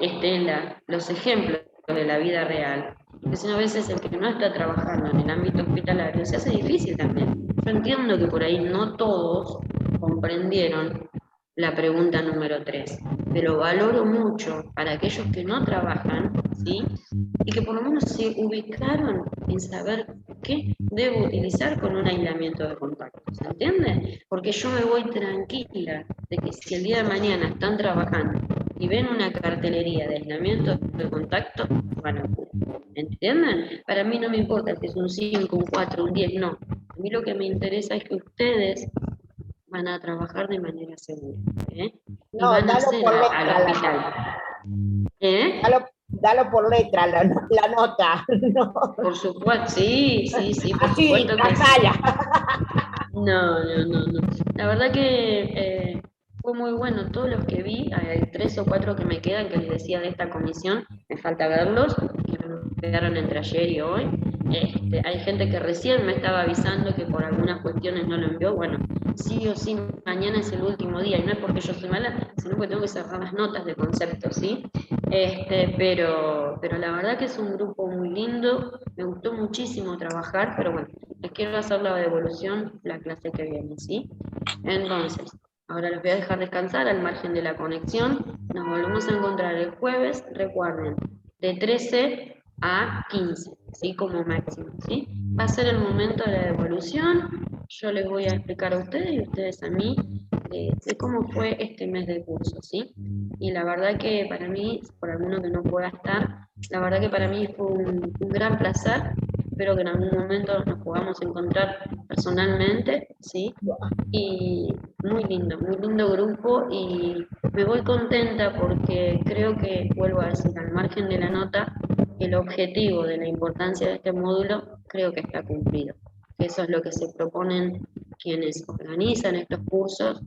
Estela, los ejemplos de la vida real. Porque si no, a veces el que no está trabajando en el ámbito hospitalario se hace difícil también. Yo entiendo que por ahí no todos comprendieron la pregunta número 3, pero valoro mucho para aquellos que no trabajan, ¿sí? Y que por lo menos se ubicaron en saber qué debo utilizar con un aislamiento de contacto, ¿se entiende? Porque yo me voy tranquila de que si el día de mañana están trabajando y ven una cartelería de aislamiento de contacto, van a acudir, ¿entienden? Para mí no me importa si es un 5, un 4, un 10, no. A mí lo que me interesa es que ustedes van a trabajar de manera segura, y No, van a dalo hacer por al letra. hospital. Dalo por letra, la nota. No. Por supuesto, sí, por Así, supuesto que sí. casalla. No. La verdad que fue muy bueno. Todos los que vi, hay 3 o 4 que me quedan, que les decía de esta comisión, me falta verlos, que me quedaron entre ayer y hoy. Hay gente que recién me estaba avisando que por algunas cuestiones no lo envió. Bueno, sí o sí, mañana es el último día, y no es porque yo soy mala, sino porque tengo que cerrar las notas de concepto, ¿sí? Pero la verdad que es un grupo muy lindo, me gustó muchísimo trabajar, pero bueno, les quiero hacer la devolución la clase que viene, ¿sí? Entonces, ahora los voy a dejar descansar al margen de la conexión. Nos volvemos a encontrar el jueves, recuerden, de 13 a 15, ¿sí? Como máximo, ¿sí? Va a ser el momento de la devolución. Yo les voy a explicar a ustedes y ustedes a mí de cómo fue este mes de curso, ¿sí? Y la verdad que para mí, por alguno que no pueda estar, la verdad que para mí fue un gran placer. Espero que en algún momento nos podamos encontrar personalmente, ¿sí? Y muy lindo grupo, y me voy contenta porque creo que, vuelvo a decir, al margen de la nota, el objetivo de la importancia de este módulo creo que está cumplido. Eso es lo que se proponen quienes organizan estos cursos,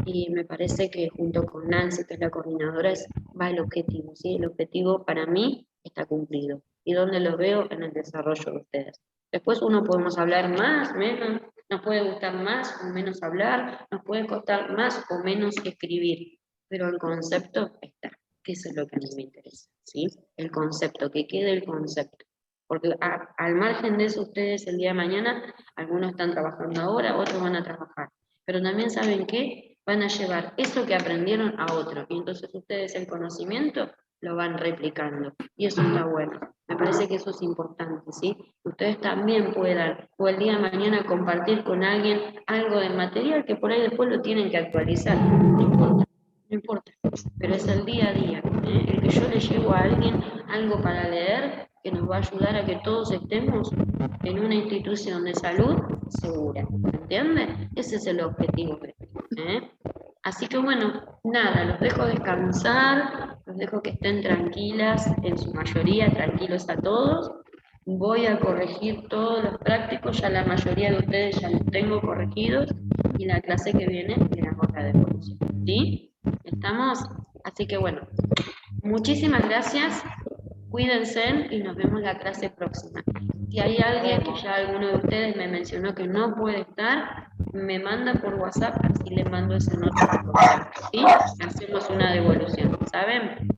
y me parece que junto con Nancy, que es la coordinadora, va el objetivo, ¿sí? El objetivo para mí está cumplido. ¿Y dónde lo veo? En el desarrollo de ustedes. Después uno podemos hablar más, menos, nos puede gustar más o menos hablar, nos puede costar más o menos escribir, pero el concepto está, que eso es lo que a mí me interesa, ¿sí? El concepto, que quede el concepto. Porque al margen de eso, ustedes el día de mañana, algunos están trabajando ahora, otros van a trabajar, pero también saben que van a llevar eso que aprendieron a otro, y entonces ustedes el conocimiento lo van replicando, y eso está bueno. Me parece que eso es importante, ¿sí? Que ustedes también puedan, o el día de mañana, compartir con alguien algo de material que por ahí después lo tienen que actualizar. No importa, pero es el día a día, ¿eh? El que yo le llevo a alguien algo para leer, que nos va a ayudar a que todos estemos en una institución de salud segura, ¿entiendes? Ese es el objetivo, ¿eh? Así que bueno, nada, los dejo descansar, los dejo que estén tranquilas, en su mayoría, tranquilos a todos. Voy a corregir todos los prácticos, ya la mayoría de ustedes ya los tengo corregidos, y la clase que viene les hago la devolución, ¿sí? ¿Estamos? Así que bueno, muchísimas gracias, cuídense y nos vemos la clase próxima. Si hay alguien que ya alguno de ustedes me mencionó que no puede estar, me manda por WhatsApp, así le mando esa nota por WhatsApp, ¿sí? Hacemos una devolución, ¿saben?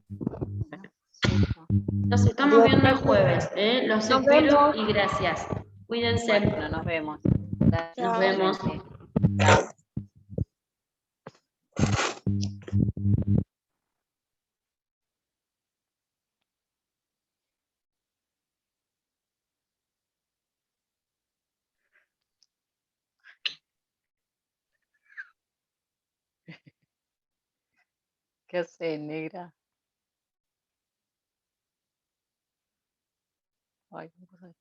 Nos estamos viendo el jueves, ¿eh? Los Nos espero vemos. y gracias. Cuídense. Bueno, nos vemos. Gracias, Nos vemos. igualmente. ¿Qué hace, negra? Ay, ¿qué pasa?